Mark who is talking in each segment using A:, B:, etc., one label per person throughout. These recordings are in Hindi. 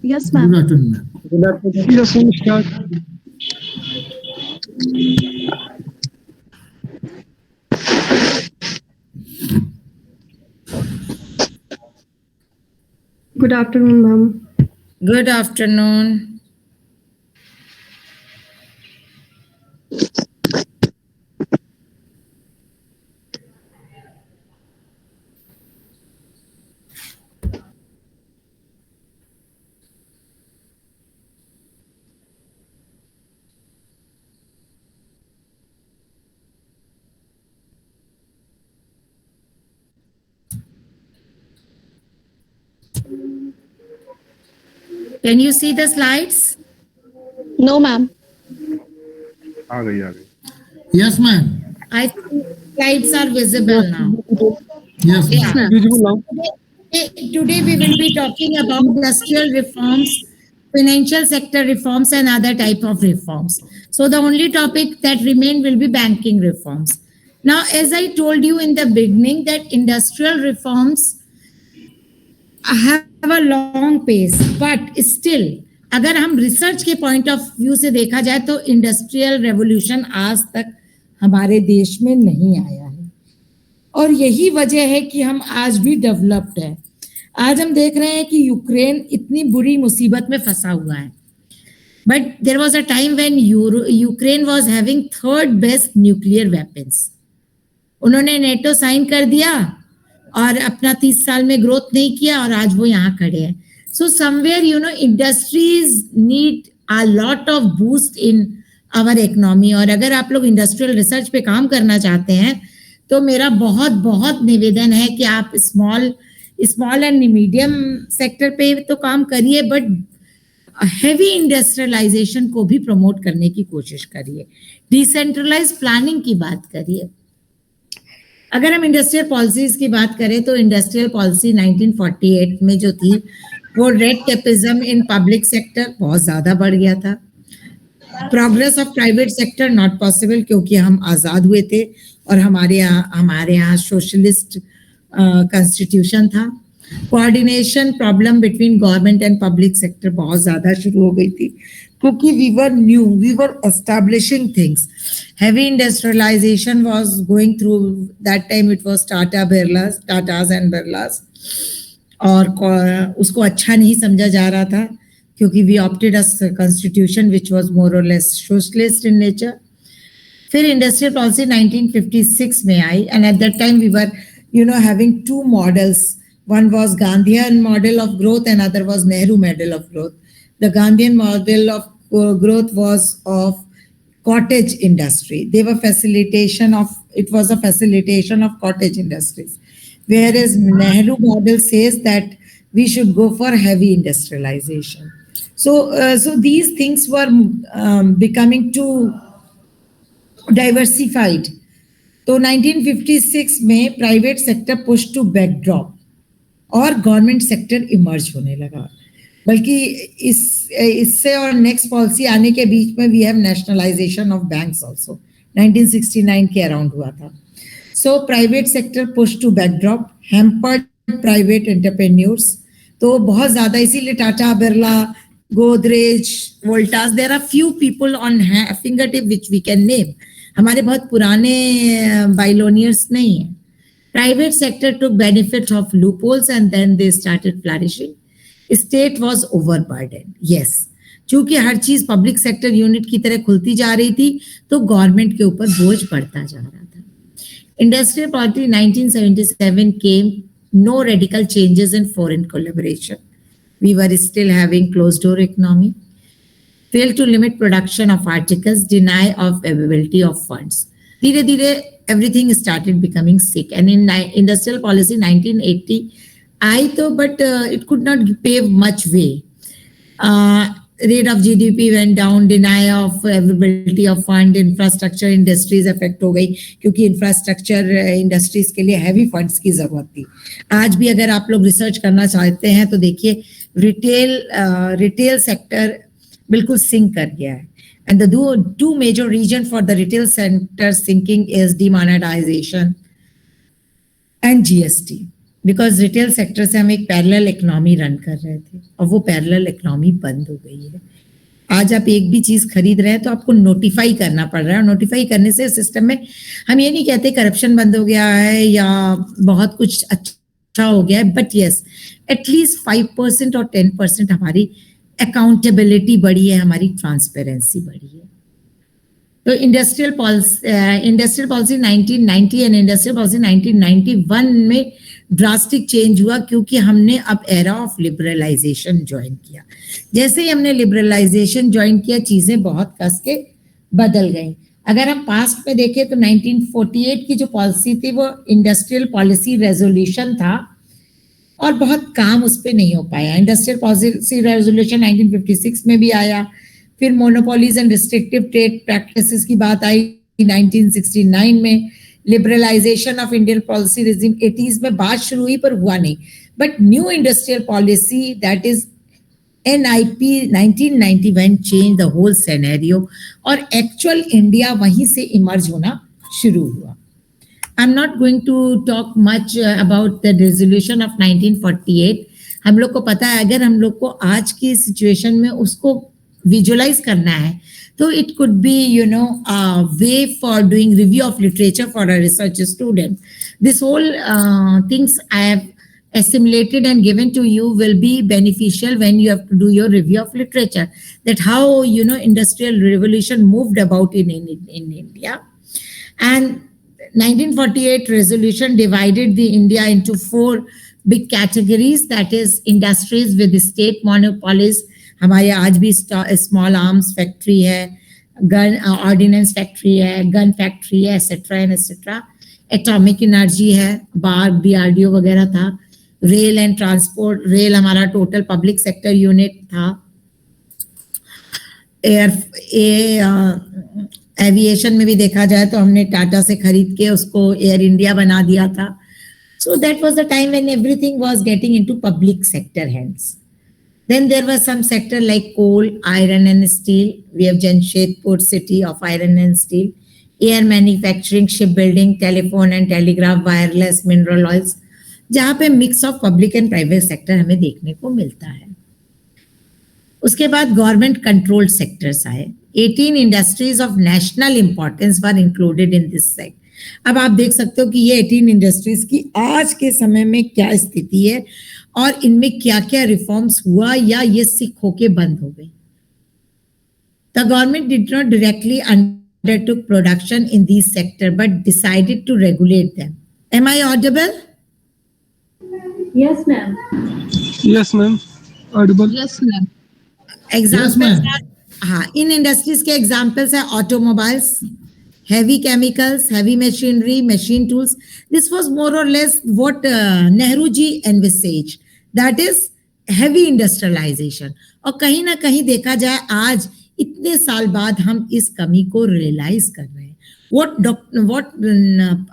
A: Yes, ma'am.
B: Good afternoon, ma'am.
C: Good afternoon. Yes, start.
A: Good afternoon, ma'am.
D: Good afternoon. Can you see the slides?
A: No, ma'am.
C: आ गई
B: Yes, ma'am.
D: I think slides are visible now.
B: Yes,
D: Yeah.
B: ma'am.
C: Visible now.
D: Today we will be talking about industrial reforms, financial sector reforms, and other type of reforms. So the only topic that remain will be banking reforms. Now, as I told you in the beginning, that industrial reforms have a long pace, but still, अगर हम रिसर्च के पॉइंट ऑफ व्यू से देखा जाए तो इंडस्ट्रियल रेवोल्यूशन आज तक हमारे देश में नहीं आया है, और यही वजह है कि हम आज भी डेवलप्ड है. आज हम देख रहे हैं कि यूक्रेन इतनी बुरी मुसीबत में फंसा हुआ है, but there was a time when Ukraine was having third best nuclear weapons. उन्होंने नेटो साइन कर दिया और अपना 30 साल में ग्रोथ नहीं किया, और आज वो यहाँ खड़े हैं. So somewhere industries need a lot of boost in our economy. और अगर आप लोग इंडस्ट्रियल रिसर्च पे काम करना चाहते हैं तो मेरा बहुत बहुत निवेदन है कि आप स्मॉल एंड मीडियम सेक्टर पे तो काम करिए, बट हैवी इंडस्ट्रियलाइजेशन को भी प्रमोट करने की कोशिश करिए. डिसेंट्रलाइज प्लानिंग की बात करिए. अगर हम इंडस्ट्रियल पॉलिसीज की बात करें तो इंडस्ट्रियल पॉलिसी 1948 में जो थी वो red tapism in public sector बहुत ज्यादा बढ़ गया था. Progress of private sector not possible, क्योंकि हम आजाद हुए थे और हमारे यहाँ सोशलिस्ट कॉन्स्टिट्यूशन था. Coordination problem between government and public sector बहुत ज्यादा शुरू हो गई थी, क्योंकि we were establishing things. Heavy industrialization was going through that time. It was Tatas and Birlas, और उसको अच्छा नहीं समझा जा रहा था, क्योंकि we opted a constitution which was more or less socialist in nature. फिर इंडस्ट्रियल पॉलिसी 1956 में आई, and at that time we were having two models. One was Gandhian model of growth, and other was Nehru model of growth. The Gandhian model of growth was of cottage industry. It was a facilitation of cottage industries. Whereas Nehru model says that we should go for heavy industrialization. So these things were becoming too diversified. तो 1956 में private sector push to backdrop और गवर्नमेंट सेक्टर इमर्ज होने लगा. बल्कि इससे और नेक्स्ट पॉलिसी आने के बीच में we have nationalization of banks also 1969 के अराउंड हुआ था. So private sector push to backdrop, hampered private entrepreneurs. तो बहुत ज्यादा, इसीलिए Tata, Birla, Godrej, Voltas, there are few people on finger tip which we can name. हमारे बहुत पुराने बाइलोनियर्स नहीं है. Private sector took benefit of loopholes and then they started flourishing. State was overburden. Yes, चूंकि हर चीज पब्लिक सेक्टर यूनिट की तरह खुलती जा रही थी तो गवर्नमेंट के ऊपर बोझ बढ़ता जा रहा था. Industrial policy 1977 came, no radical changes in foreign collaboration. We were still having closed door economy. Fail to limit production of articles, deny of availability of funds. धीरे धीरे everything started becoming sick. And in industrial policy 1980 आई तो, but it could not pave much way. Rate of GDP went down, deny of availability of fund, infrastructure industries affect हो गई, क्योंकि infrastructure industries के लिए heavy funds की जरूरत थी. आज भी अगर आप लोग रिसर्च करना चाहते हैं तो देखिए रिटेल सेक्टर बिल्कुल सिंक कर गया है. And the two major reason for the retail sector sinking is demonetization and GST. Because retail sector से हम एक पैरेलल इकोनॉमी रन कर रहे थे और वो पैरेलल इकोनॉमी बंद हो गई है। आज आप एक भी चीज खरीद रहे हैं तो आपको नोटिफाई करना पड़ रहा है, और नोटिफाई करने से सिस्टम में हम ये नहीं कहते करप्शन बंद हो गया है या बहुत कुछ अच्छा हो गया है, बट यस एटलीस्ट 5% और 10% हमारी अकाउंटेबिलिटी बढ़ी है, हमारी ट्रांसपेरेंसी बढ़ी है। तो industrial policy 1990 and industrial policy 1991 में ड्रास्टिक चेंज हुआ, क्योंकि हमने अब एरा ऑफ लिबरलाइजेशन ज्वाइन किया। जैसे ही हमने लिबरलाइजेशन ज्वाइन किया, चीजें बहुत कस के बदल गई। अगर हम पास्ट में देखें तो 1948 की जो पॉलिसी थी वो इंडस्ट्रियल पॉलिसी रेजोल्यूशन था, और बहुत काम उस पर नहीं हो पाया। इंडस्ट्रियल पॉलिसी रेजोल्यूशन 1956 में भी आया, फिर monopolies and restrictive trade practices की बात आई 1969 में, liberalization of Indian policy regime 80s में बात शुरू हुई पर हुआ नहीं। But new industrial policy that is NIP 1991 change the whole scenario, और एक्चुअल इंडिया वहीं से इमर्ज होना शुरू हुआ। I'm not going to talk much about the resolution of 1948. हम लोग को पता है, अगर हम लोग को आज की सिचुएशन में उसको विजुअलाइज करना है तो it could be, you know, a way for doing review of literature for a research student. This whole things I have assimilated and given to you will be beneficial when you have to do your review of literature, that how, you know, industrial revolution moved about in India. And 1948 resolution divided the India into 4 big categories, that is industries with state monopolies. हमारे आज भी स्मॉल आर्म्स फैक्ट्री है, गन ऑर्डिनेंस फैक्ट्री है, गन फैक्ट्री है, etcetera and etcetera. Atomic energy है, बार DRDO वगैरह था। रेल एंड ट्रांसपोर्ट, रेल हमारा टोटल पब्लिक सेक्टर यूनिट था। एविएशन में भी देखा जाए तो हमने टाटा से खरीद के उसको एयर इंडिया बना दिया था। So that was the time when everything was getting into public sector hands. Then there was some sector like coal, iron and steel. We have Jamshedpur city of iron and steel. Air manufacturing, shipbuilding, telephone and telegraph, wireless, mineral oils, जहाँ पे mix of public and private sector हमें देखने को मिलता है। उसके बाद गवर्नमेंट कंट्रोल्ड सेक्टर्स आए। 18 industries of national importance were included in this sector. अब आप देख सकते हो कि ये 18 इंडस्ट्रीज की आज के समय में क्या स्थिति है और इनमें क्या क्या रिफॉर्म्स हुआ या ये सिक होके बंद हो गई। The government did not directly undertook production in this sector but decided to regulate them. Am I audible?
A: Yes, ma'am.
C: Yes, ma'am. Audible.
A: Yes, ma'am.
D: Examples, हाँ, इन इंडस्ट्रीज के एग्जाम्पल्स है automobiles, heavy chemicals, heavy machinery, machine tools. This was more or less what Nehru ji envisaged. That is heavy industrialization. और कहीं ना कहीं देखा जाए आज इतने साल बाद हम इस कमी को रियलाइज कर रहे हैं। What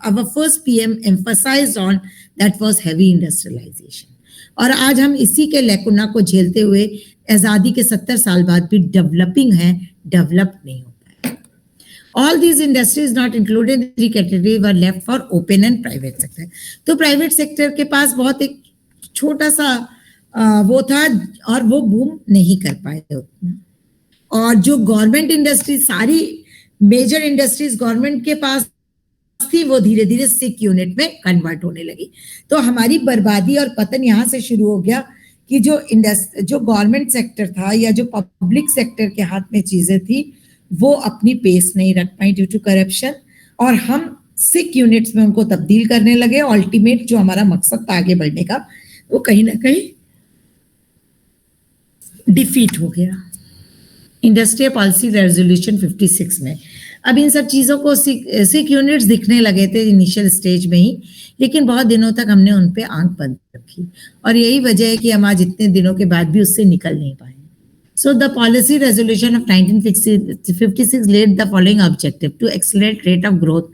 D: our first PM emphasized on, that was heavy industrialization. और आज हम इसी के लैकुना को झेलते हुए आजादी के 70 साल बाद भी डेवलपिंग है, डेवलप नहीं हो पाए। All these industries not included in 3 categories were left for open and private sector. तो प्राइवेट सेक्टर के पास बहुत एक छोटा सा वो था और वो बूम नहीं कर पाए उतना। और जो गवर्नमेंट इंडस्ट्री, सारी मेजर इंडस्ट्रीज गवर्नमेंट के पास थी, वो धीरे धीरे सिक यूनिट में कन्वर्ट होने लगी। तो हमारी बर्बादी और पतन यहाँ से शुरू हो गया कि जो गवर्नमेंट सेक्टर था या जो पब्लिक सेक्टर के हाथ में चीजें थी वो अपनी पेस नहीं रख पाई ड्यू टू करप्शन, और हम सिक यूनिट्स में उनको तब्दील करने लगे। अल्टीमेट जो हमारा मकसद था आगे बढ़ने का, वो कहीं ना कहीं डिफीट हो गया इंडस्ट्रियल पॉलिसी रेजोल्यूशन 56 में। अब इन सब चीजों को सिक यूनिट्स दिखने लगे थे इनिशियल स्टेज में ही, लेकिन बहुत दिनों तक हमने उन पे आंख बंद रखी, और यही वजह है कि हम आज इतने दिनों के बाद भी उससे निकल नहीं पाए। So the policy resolution of 1956 laid the following objective: to accelerate rate of growth.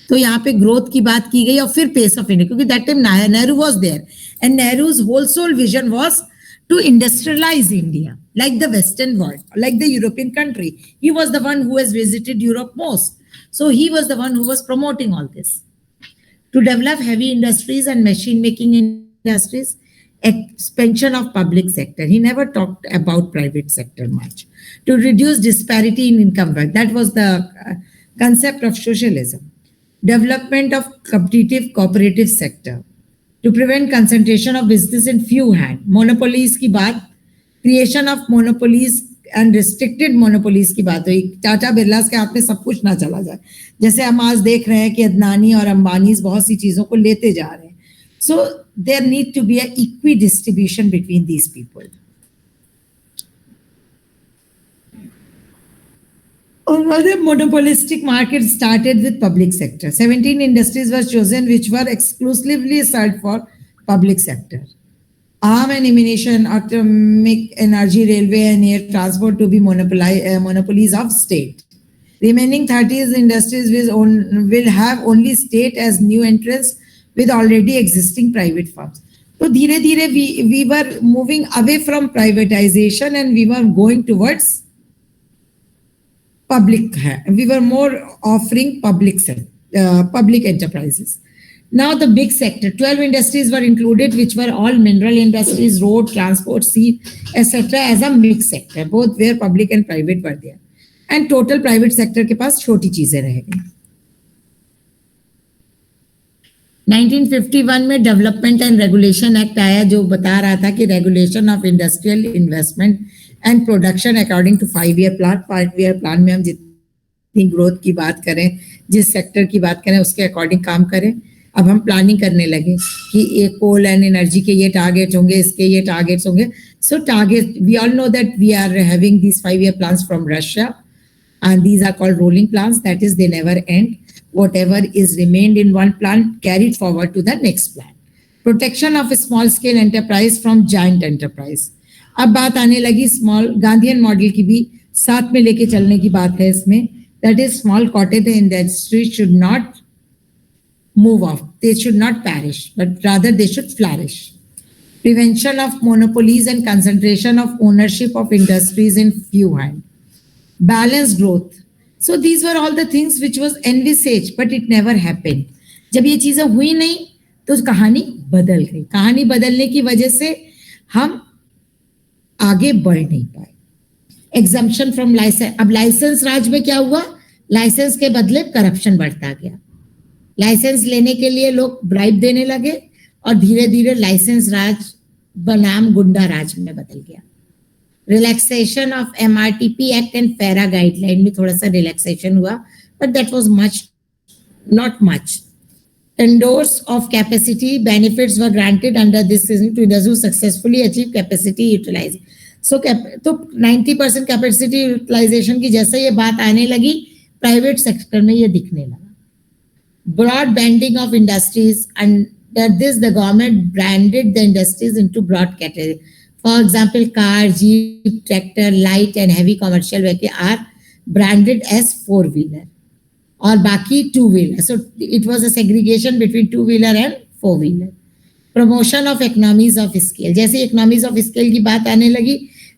D: तो यहाँ पे ग्रोथ की बात की गई और फिर पेस ऑफ इंडिया, क्योंकि that time Nehru was there and Nehru's whole soul vision was to industrialize India like the Western world, like the European country. He was the one who has visited Europe most. So he was the one who was promoting all this. To develop heavy industries and machine making industries, expansion of public sector. He never talked about private sector much. To reduce disparity in income wealth. That was the concept of socialism. Development of competitive cooperative sector. To prevent concentration of business in few hands. Monopolies की बात, creation of monopolies and restricted monopolies की बात हुई. टाटा बिरलास के हाथ में सब कुछ ना चला जाए. जैसे हम आज देख रहे हैं कि अदनानी और अंबानीज बहुत सी चीजों को लेते जा रहे हैं. So there need to be an equi distribution between these people. Another monopolistic market started with public sector. 17 industries were chosen which were exclusively served for public sector. Arm and ammunition, atomic energy, railway and air transport to be monopolies of state. Remaining 30 industries will have only state as new entrants with already existing private firms. So धीरे धीरे we were moving away from privatization and we were going towards public. We were more offering public enterprises. Now the big sector, 12 industries were included, which were all mineral industries, road, transport, sea, etc. as a mixed sector. Both where public and private were there. And total private sector के पास छोटी चीजें रह गई. 1951 में डेवलपमेंट एंड रेगुलेशन एक्ट आया जो बता रहा था कि regulation of industrial investment and production according to 5-year plan. 5-year plan में हम जितनी ग्रोथ की बात करें, जिस सेक्टर की बात करें, उसके अकॉर्डिंग काम करें. अब हम प्लानिंग करने लगे कि ये कोल एंड एनर्जी के ये टारगेट होंगे, इसके ये टारगेट्स होंगे. So target, we all know that we are having these 5-year plans from Russia and these are called rolling plans. That is, they never end. Whatever is remained in one plan carried forward to the next plan. Protection of small scale enterprise from giant enterprise. अब बात आने लगी स्मॉल गांधीयन मॉडल की भी साथ में लेके चलने की बात है इसमें. That is, small cottage industry should not move off. They should not perish, but rather they should flourish. Prevention of monopolies and concentration of ownership of industries in few hands. Balanced growth. So these were all the things which was envisaged, but it never happened. जब ये चीजें हुई नहीं तो कहानी बदल गई. कहानी बदलने की वजह से हम आगे बढ़ नहीं पाए. Exemption from license. अब लाइसेंस राज में क्या हुआ? लाइसेंस के बदले करप्शन बढ़ता गया. लाइसेंस लेने के लिए लोग ब्राइब देने लगे और धीरे धीरे लाइसेंस राज बनाम गुंडा राज में बदल गया. Relaxation of MRTP act and फेरा गाइडलाइन में थोड़ा सा रिलैक्सेशन हुआ, but that was much not much. Endorse of capacity benefits were granted under this system to industries who successfully achieve capacity utilization. So तो 90% capacity utilization की जैसे ये बात आने लगी, प्राइवेट सेक्टर में ये दिखने लगा. Broad banding of industries, under this the government branded the industries into broad categories. For example, car, jeep, tractor, light and heavy commercial vehicle are branded as 4-wheeler और बाकी 2-wheeler. So it was a segregation between 2-wheeler and 4-wheeler. Promotion of economies of scale. जैसे economies of scale की बात आने लगी,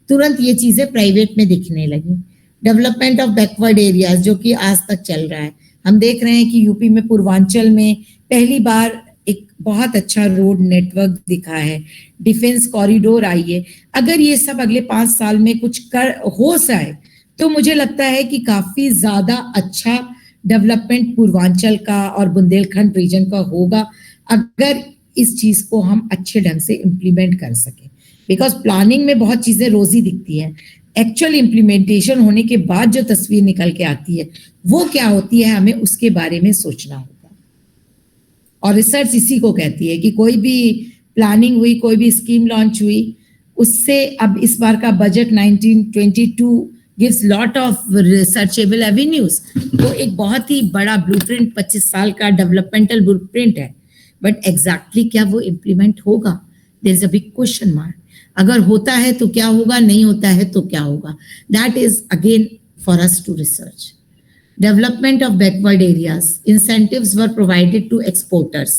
D: तुरंत ये चीजें प्राइवेट में दिखने लगी. डेवलपमेंट ऑफ बैकवर्ड एरियाज जो कि आज तक चल रहा है. हम देख रहे हैं कि यूपी में पूर्वांचल में पहली बार एक बहुत अच्छा रोड नेटवर्क दिखा है. डिफेंस कॉरिडोर आई है. अगर ये सब अगले 5 साल में कुछ हो जाए तो मुझे लगता है कि काफी ज्यादा अच्छा डेवलपमेंट पूर्वांचल का और बुंदेलखंड रीजन का होगा अगर इस चीज को हम अच्छे ढंग से इम्प्लीमेंट कर सके. बिकॉज प्लानिंग में बहुत चीजें रोजी दिखती हैं, एक्चुअल इम्प्लीमेंटेशन होने के बाद जो तस्वीर निकल के आती है वो क्या होती है, हमें उसके बारे में सोचना होगा. और रिसर्च इसी को कहती है कि कोई भी प्लानिंग हुई, कोई भी स्कीम लॉन्च हुई, उससे अब इस बार का budget 1922 gives lot of researchable avenues. तो एक बहुत ही बड़ा ब्लूप्रिंट 25 साल का डेवलपमेंटल ब्लूप्रिंट है, बट एग्जैक्टली क्या वो इम्प्लीमेंट होगा? There is a big question mark. अगर होता है तो क्या होगा, नहीं होता है तो क्या होगा? That is again for us to research. Development of backward areas. Incentives were provided to exporters.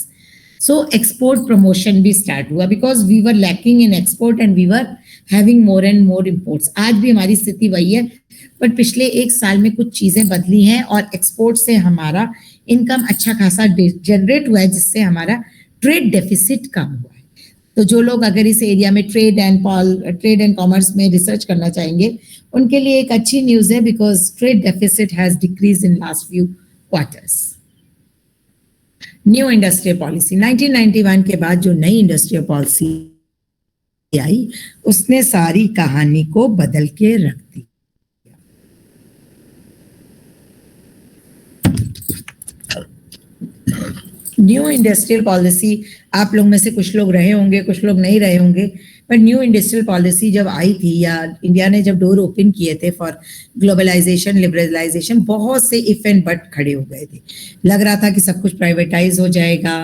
D: So export promotion भी start हुआ because we were lacking in export and we were having more and more imports. आज भी हमारी स्थिति वही है, but पिछले 1 साल में कुछ चीजें बदली हैं और एक्सपोर्ट से हमारा इनकम अच्छा खासा जनरेट हुआ है, जिससे हमारा ट्रेड डेफिसिट कम हुआ है। तो जो लोग अगर इस एरिया में ट्रेड एंड कॉमर्स में रिसर्च करना चाहेंगे, उनके लिए एक अच्छी न्यूज़ है, because trade deficit has decrease in last few quarters. New industrial policy 1991 के बाद जो नई इंडस्ट्रियल पॉलिसी आई, उसने सारी कहानी को बदल के रख दी। न्यू इंडस्ट्रियल पॉलिसी, आप लोग में से कुछ लोग रहे होंगे, कुछ लोग नहीं रहे होंगे, पर न्यू इंडस्ट्रियल पॉलिसी जब आई थी, या इंडिया ने जब डोर ओपन किए थे फॉर ग्लोबलाइजेशन, लिबरलाइजेशन, बहुत से इफ एंड बट खड़े हो गए थे। लग रहा था कि सब कुछ प्राइवेटाइज हो जाएगा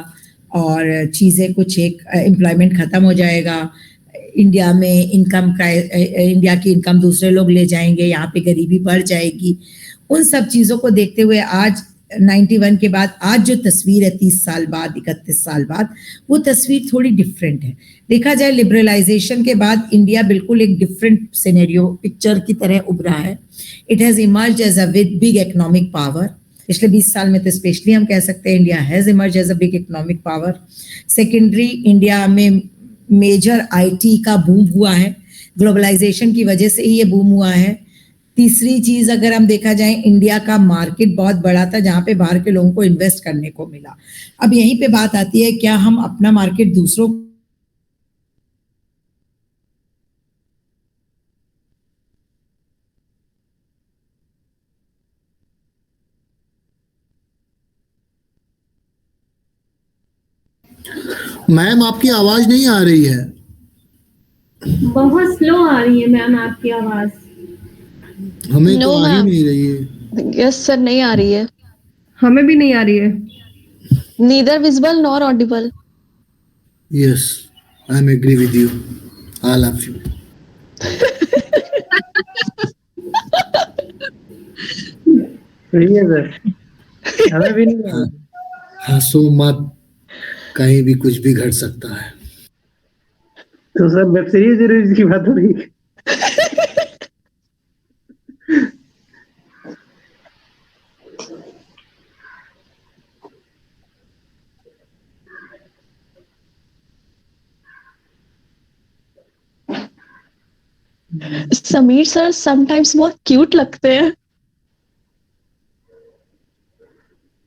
D: और चीज़ें कुछ एक एम्प्लॉयमेंट खत्म हो जाएगा, इंडिया में इंडिया की इनकम दूसरे लोग ले जाएंगे, यहाँ पे गरीबी बढ़ जाएगी। उन सब चीज़ों को देखते हुए आज 91 के बाद आज जो तस्वीर है 30 साल बाद, 31 साल बाद, वो तस्वीर थोड़ी डिफरेंट है। देखा जाए लिबरलाइजेशन के बाद इंडिया बिल्कुल एक डिफरेंट सिनेरियो पिक्चर की तरह उभरा है। It has emerge as a with big economic power. पिछले 20 साल में तो स्पेशली हम कह सकते हैं India has emerge as a big economic power. Secondary, India में मेजर आईटी का बूम हुआ है, ग्लोबलाइजेशन की वजह से ही ये बूम हुआ है। तीसरी चीज अगर हम देखा जाए, इंडिया का मार्केट बहुत बड़ा था, जहां पे बाहर के लोगों को इन्वेस्ट करने को मिला। अब यहीं पे बात आती है, क्या हम अपना मार्केट दूसरों
B: मैम आपकी आवाज नहीं आ रही है।
A: बहुत स्लो आ रही है मैम आपकी आवाज।
B: हमें
A: No,
B: तो आ ही
A: ma'am.
B: नहीं रही है।
A: यस सर, नहीं आ रही है।
E: हमें भी नहीं आ रही है।
A: Neither visible nor audible.
B: Yes, I am agree with you, I love you.
C: सही है सर, हमें भी नहीं आ रहा।
B: हंसो मत, कहीं भी कुछ भी घट सकता है।
C: तो सर वेब सीरीज की बात हो रही है।
A: समीर सर समटाइम्स बहुत क्यूट लगते हैं।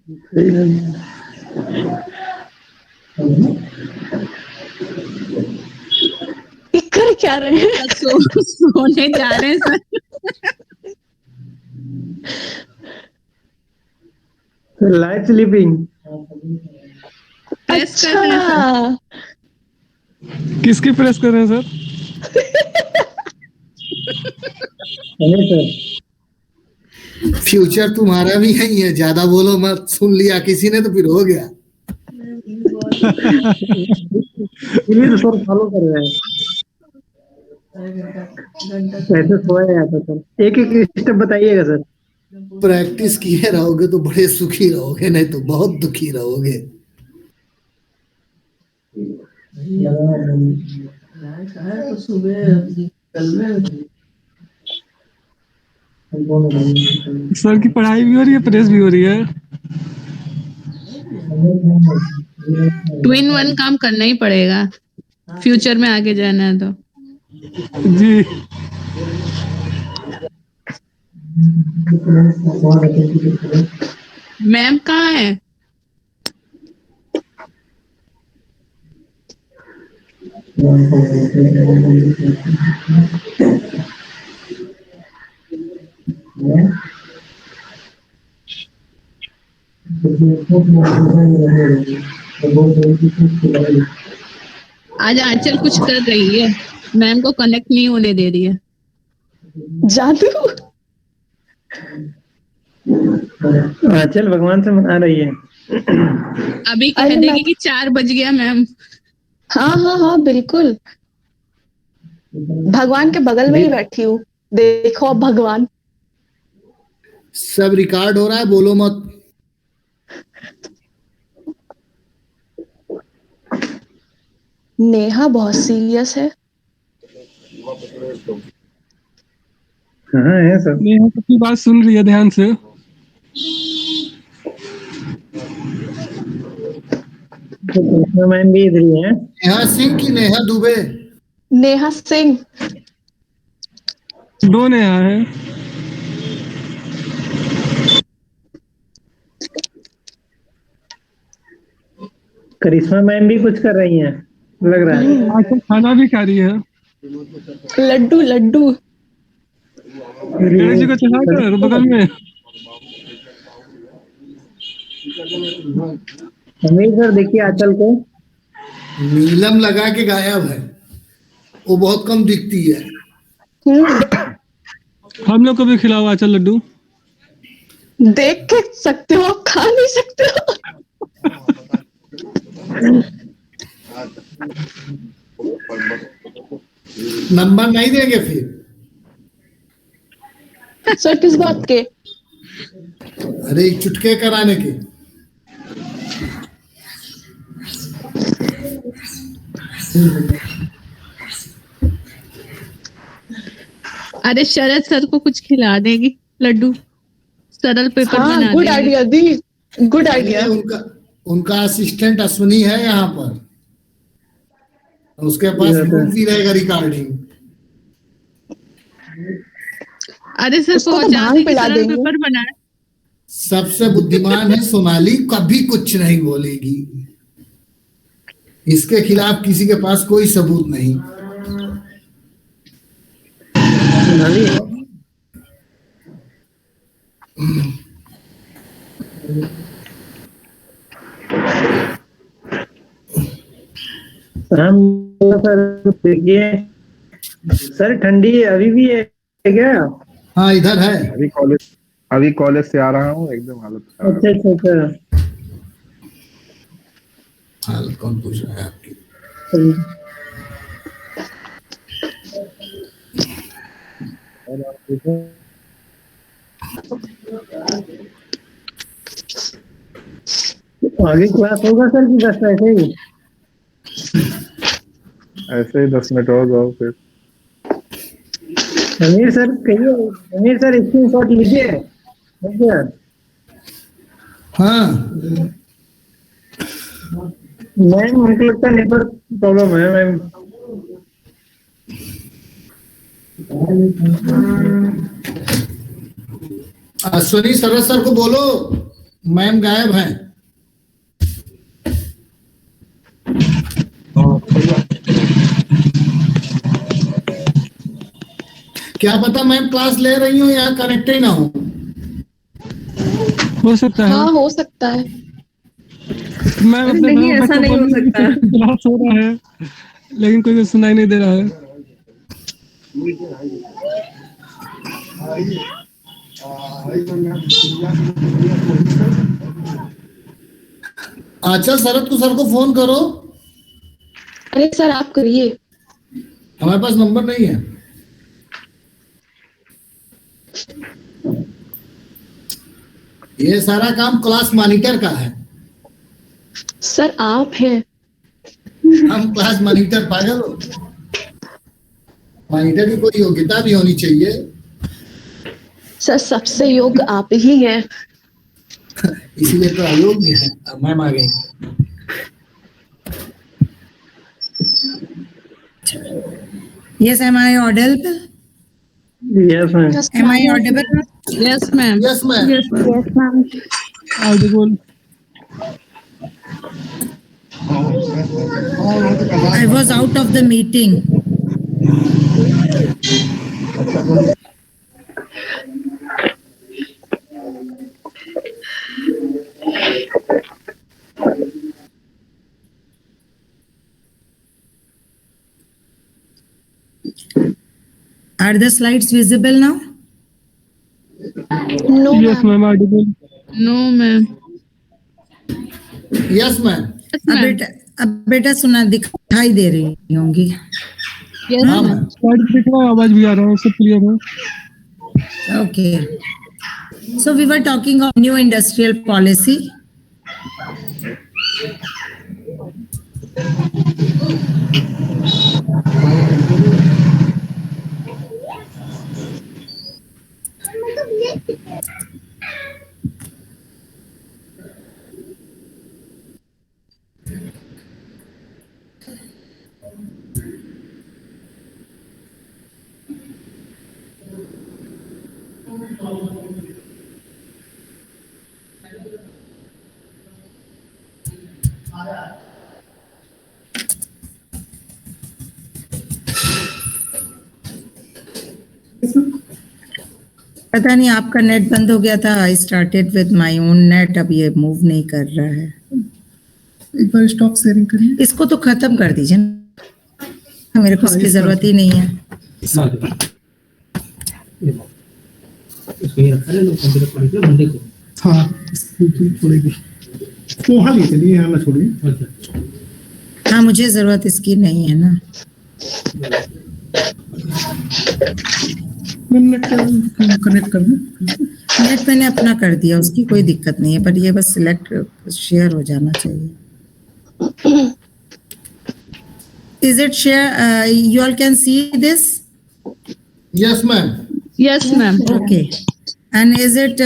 C: सही है।
A: ये कर क्या रहे हैं?
F: सोने जा रहे हैं सर।
C: Light sleeping.
F: प्रेस कर रहे हैं सर।
A: अच्छा,
C: किसकी प्रेस कर रहे हैं सर? नहीं सर,
B: फ्यूचर तुम्हारा भी यही है, ज्यादा बोलो मत। सुन लिया किसी ने तो फिर हो गया।
C: इसलिए तो सर फॉलो कर रहे हैं। ऐसे सोया जाता सर। एक एक स्टेप बताइएगा सर।
B: प्रैक्टिस किए रहोगे तो बड़े सुखी रहोगे, नहीं तो बहुत दुखी रहोगे।
C: सर की पढ़ाई भी हो रही है, प्रेस भी हो रही है।
F: 2 in 1 काम करना ही पड़ेगा, फ्यूचर में आगे जाना है तो।
C: जी
F: मैम कहाँ है? आज आंचल कुछ कर रही है, मैम को कनेक्ट नहीं होने दे रही है।
A: जादू।
C: चल भगवान से मना रही है।
F: अभी कह
A: अरे
F: देगी कि 4 बज गया मैम।
A: हाँ हाँ हाँ, बिल्कुल। भगवान के बगल में ही बैठी हूँ। देखो अब भगवान।
B: सब रिकॉर्ड हो रहा है, बोलो मत।
A: नेहा बहुत सीरियस है।
C: हाँ है सर। नेहा सबकी बात सुन रही है ध्यान से। कृष्णा मैम भी इधर ही है।
B: नेहा सिंह की नेहा दुबे?
G: नेहा सिंह।
H: दो नेहा है।
C: करिश्मा मैम भी कुछ कर रही हैं लग रहा है।
H: आजकल खाना भी खा रही है।
G: लड्डू लड्डू।
H: गणेश जी को चढ़ा कर बगल में।
C: समीर सर देखिए आंचल को।
B: नीलम लगा के गायब है, वो बहुत कम दिखती है।
H: हम लोग को भी खिलाओ आचल लड्डू।
G: देख के सकते हो, खा नहीं सकते हो।
B: नंबर नहीं देंगे फिर?
G: सर किस बात के?
B: अरे एक चुटके कराने के।
F: अरे शरद सर को कुछ खिला देगी लड्डू, सरल पेपर
G: हाँ
F: बना
G: गुड
F: देंगे।
G: आइडिया दी, गुड आइडिया।
B: उनका उनका असिस्टेंट अश्विनी है यहाँ पर, उसके पास बुक भी रहेगा रिकॉर्डिंग।
F: अरे सर
G: उसको तो
F: पहुंचा
G: भांग
F: देंगे,
G: पिला
F: सरल
G: देंगे।
F: पेपर बनाए।
B: सबसे बुद्धिमान है सोनाली, कभी कुछ नहीं बोलेगी। इसके खिलाफ किसी के पास कोई सबूत नहीं।
C: सोनाली हम सर देखिए सर ठंडी अभी भी है क्या?
B: हाँ इधर है।
I: अभी कॉलेज से आ रहा हूँ, एकदम हालत खराब है।
C: अच्छा अच्छा अच्छा।
B: हाल कौन पूछ रहा है आपकी?
C: आगे क्लास होगा सर कि बस ऐसे ही?
I: ऐसे ही 10 मिनट और जाओ फिर।
C: समीर सर कहिए, समीर सर स्क्रीनशॉट लीजिए। देखिए
B: हाँ
C: मैम मुझे लगता है नेटवर्क प्रॉब्लम है मैम।
B: अश्विनी सरस सर को बोलो मैम गायब हैं। क्या पता मैम क्लास ले रही हो या कनेक्ट ही ना हो
H: सकता है।
G: हाँ हो सकता है।
H: मैं अपने
E: नहीं, ऐसा नहीं हो सकता।
H: क्लास हो रहा है लेकिन कोई सुनाई नहीं दे रहा है।
B: अच्छा शरद को सर को फोन करो।
G: अरे सर आप करिए।
B: हमारे पास नंबर नहीं है। ये सारा काम क्लास मॉनिटर का है।
G: सर आप हैं।
B: हम क्लास मॉनिटर पागल हो? मॉनिटर की कोई योग्यता भी होनी चाहिए।
G: सर सबसे योग्य आप ही हैं।
B: इसीलिए तो अयोग्य है। अब मैम आ गई।
D: Yes, am I audible?
C: Yes ma'am.
D: Am I audible?
F: Yes ma'am.
B: Yes ma'am.
E: Yes ma'am.
H: Audible.
D: I was out of the meeting. Are the slides visible now?
G: No
H: Yes ma'am, audible.
F: No ma'am.
B: Yes ma'am.
D: अब बेटा सुना दिखाई दे रही होंगी।
B: हाँ मैम।
H: Slide दिख रहा है, आवाज भी आ रहा है, सब क्लियर है।
D: Okay. So we were talking of new industrial policy. पता नहीं आपका नेट बंद हो गया था. I started with my own net. अब ये मूव नहीं कर रहा है.
B: एक बार स्टॉप शेयरिंग करिए.
D: इसको तो खत्म कर दीजिए ना. मेरे को इसकी जरूरत ही नहीं है.
B: हाँ छोड़ेगी. वहाँ ले चलिए, यहाँ ना छोड़िए.
D: हाँ, मुझे जरूरत इसकी नहीं है ना.
B: नेट कनेक्ट कर दो.
D: नेट मैंने अपना कर दिया, उसकी कोई दिक्कत नहीं है, पर ये बस सिलेक्ट शेयर हो जाना चाहिए. Is it share? You all can see this?
B: Yes, ma'am.
F: Yes, ma'am.
D: Okay. And is it?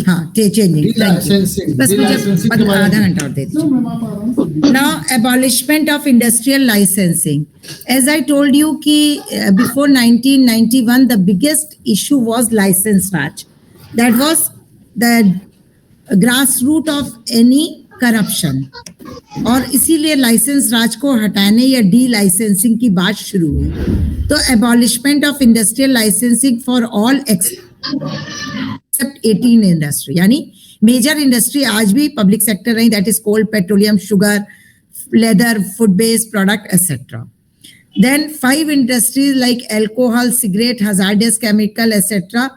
D: हाँ, changing.
B: Delicensing.
D: बस मुझे आधा घंटा और दे दीजिए. Now, abolishment of industrial licensing. As I told you कि before 1991, the biggest issue was license raj. That was the grassroot of any corruption. और इसीलिए लाइसेंस राज को हटाने या डी लाइसेंसिंग की बात शुरू हुई. तो abolishment of industrial licensing for all except 18 industry, यानी मेजर इंडस्ट्री आज भी पब्लिक सेक्टर रही, that is coal, petroleum, sugar, leather, food based product etcetera. Then 5 industries like alcohol, cigarette, hazardous chemical, etc.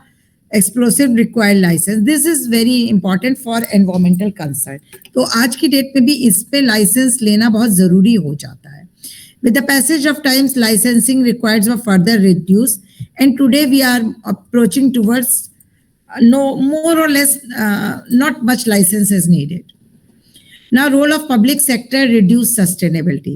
D: explosive required license. This is very important for environmental concern. तो आज की डेट में भी इस पे लाइसेंस लेना बहुत जरूरी हो जाता है. With the passage of time, licensing requirements were further reduced, and today we are approaching towards more or less not much license is needed. Now, role of public sector reduced sustainability.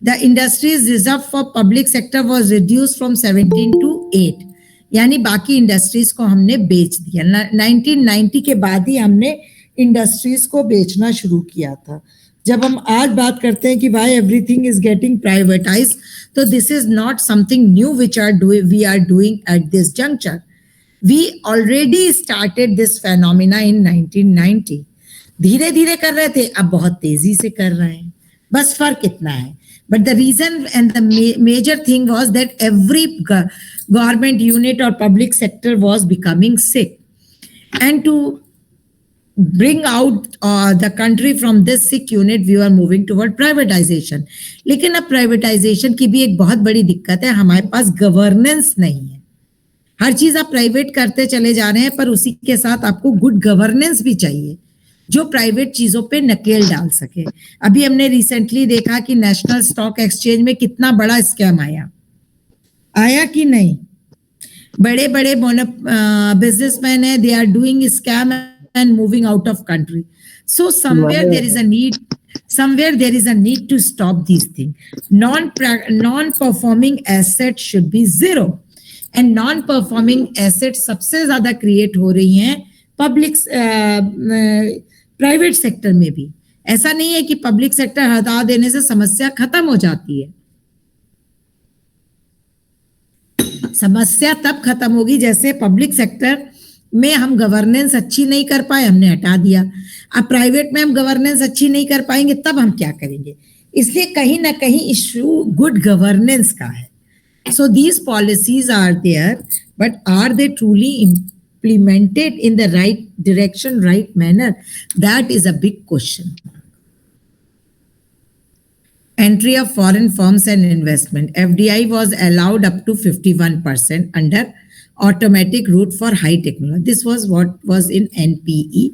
D: The industries reserved for public sector was reduced from 17 to 8. यानी बाकी इंडस्ट्रीज को हमने बेच दिया. 1990 के बाद ही हमने इंडस्ट्रीज को बेचना शुरू किया था. जब हम आज बात करते हैं कि भाई एवरीथिंग इज गेटिंग प्राइवेटाइज, तो this is not something new which we are doing at this juncture. We already started this phenomena in 1990. धीरे धीरे कर रहे थे, अब बहुत तेजी से कर रहे हैं. बस फर्क इतना है. But the reason and the major thing was that every government unit or public sector was becoming sick. And to bring out the country from this sick unit, we were moving toward privatization. लेकिन अब privatization की भी एक बहुत बड़ी दिक्कत है, हमारे पास गवर्नेंस नहीं है. हर चीज आप प्राइवेट करते चले जा रहे हैं, पर उसी के साथ आपको गुड गवर्नेंस भी चाहिए जो प्राइवेट चीजों पे नकेल डाल सके. अभी हमने रिसेंटली देखा कि नेशनल स्टॉक एक्सचेंज में कितना बड़ा स्कैम आया कि नहीं. बड़े बड़े बिजनेसमैन है, they are doing scam and moving out of country. So somewhere there is a need to stop this thing. Non performing asset should be zero, and non performing asset सबसे ज्यादा क्रिएट हो रही हैं पब्लिक प्राइवेट सेक्टर में भी. ऐसा नहीं है कि पब्लिक सेक्टर हटा देने से समस्या खत्म हो जाती है. समस्या तब खत्म होगी जैसे पब्लिक सेक्टर में हम गवर्नेंस अच्छी नहीं कर पाए, हमने हटा दिया. अब प्राइवेट में हम गवर्नेंस अच्छी नहीं कर पाएंगे, तब हम क्या करेंगे. इसलिए कहीं ना कहीं इशू गुड गवर्नेंस का है. So these policies are there, but are they truly implemented in the right direction, right manner? That is a big question. Entry of foreign firms and investment. FDI was allowed up to 51% under automatic route for high technology. This was what was in NPE.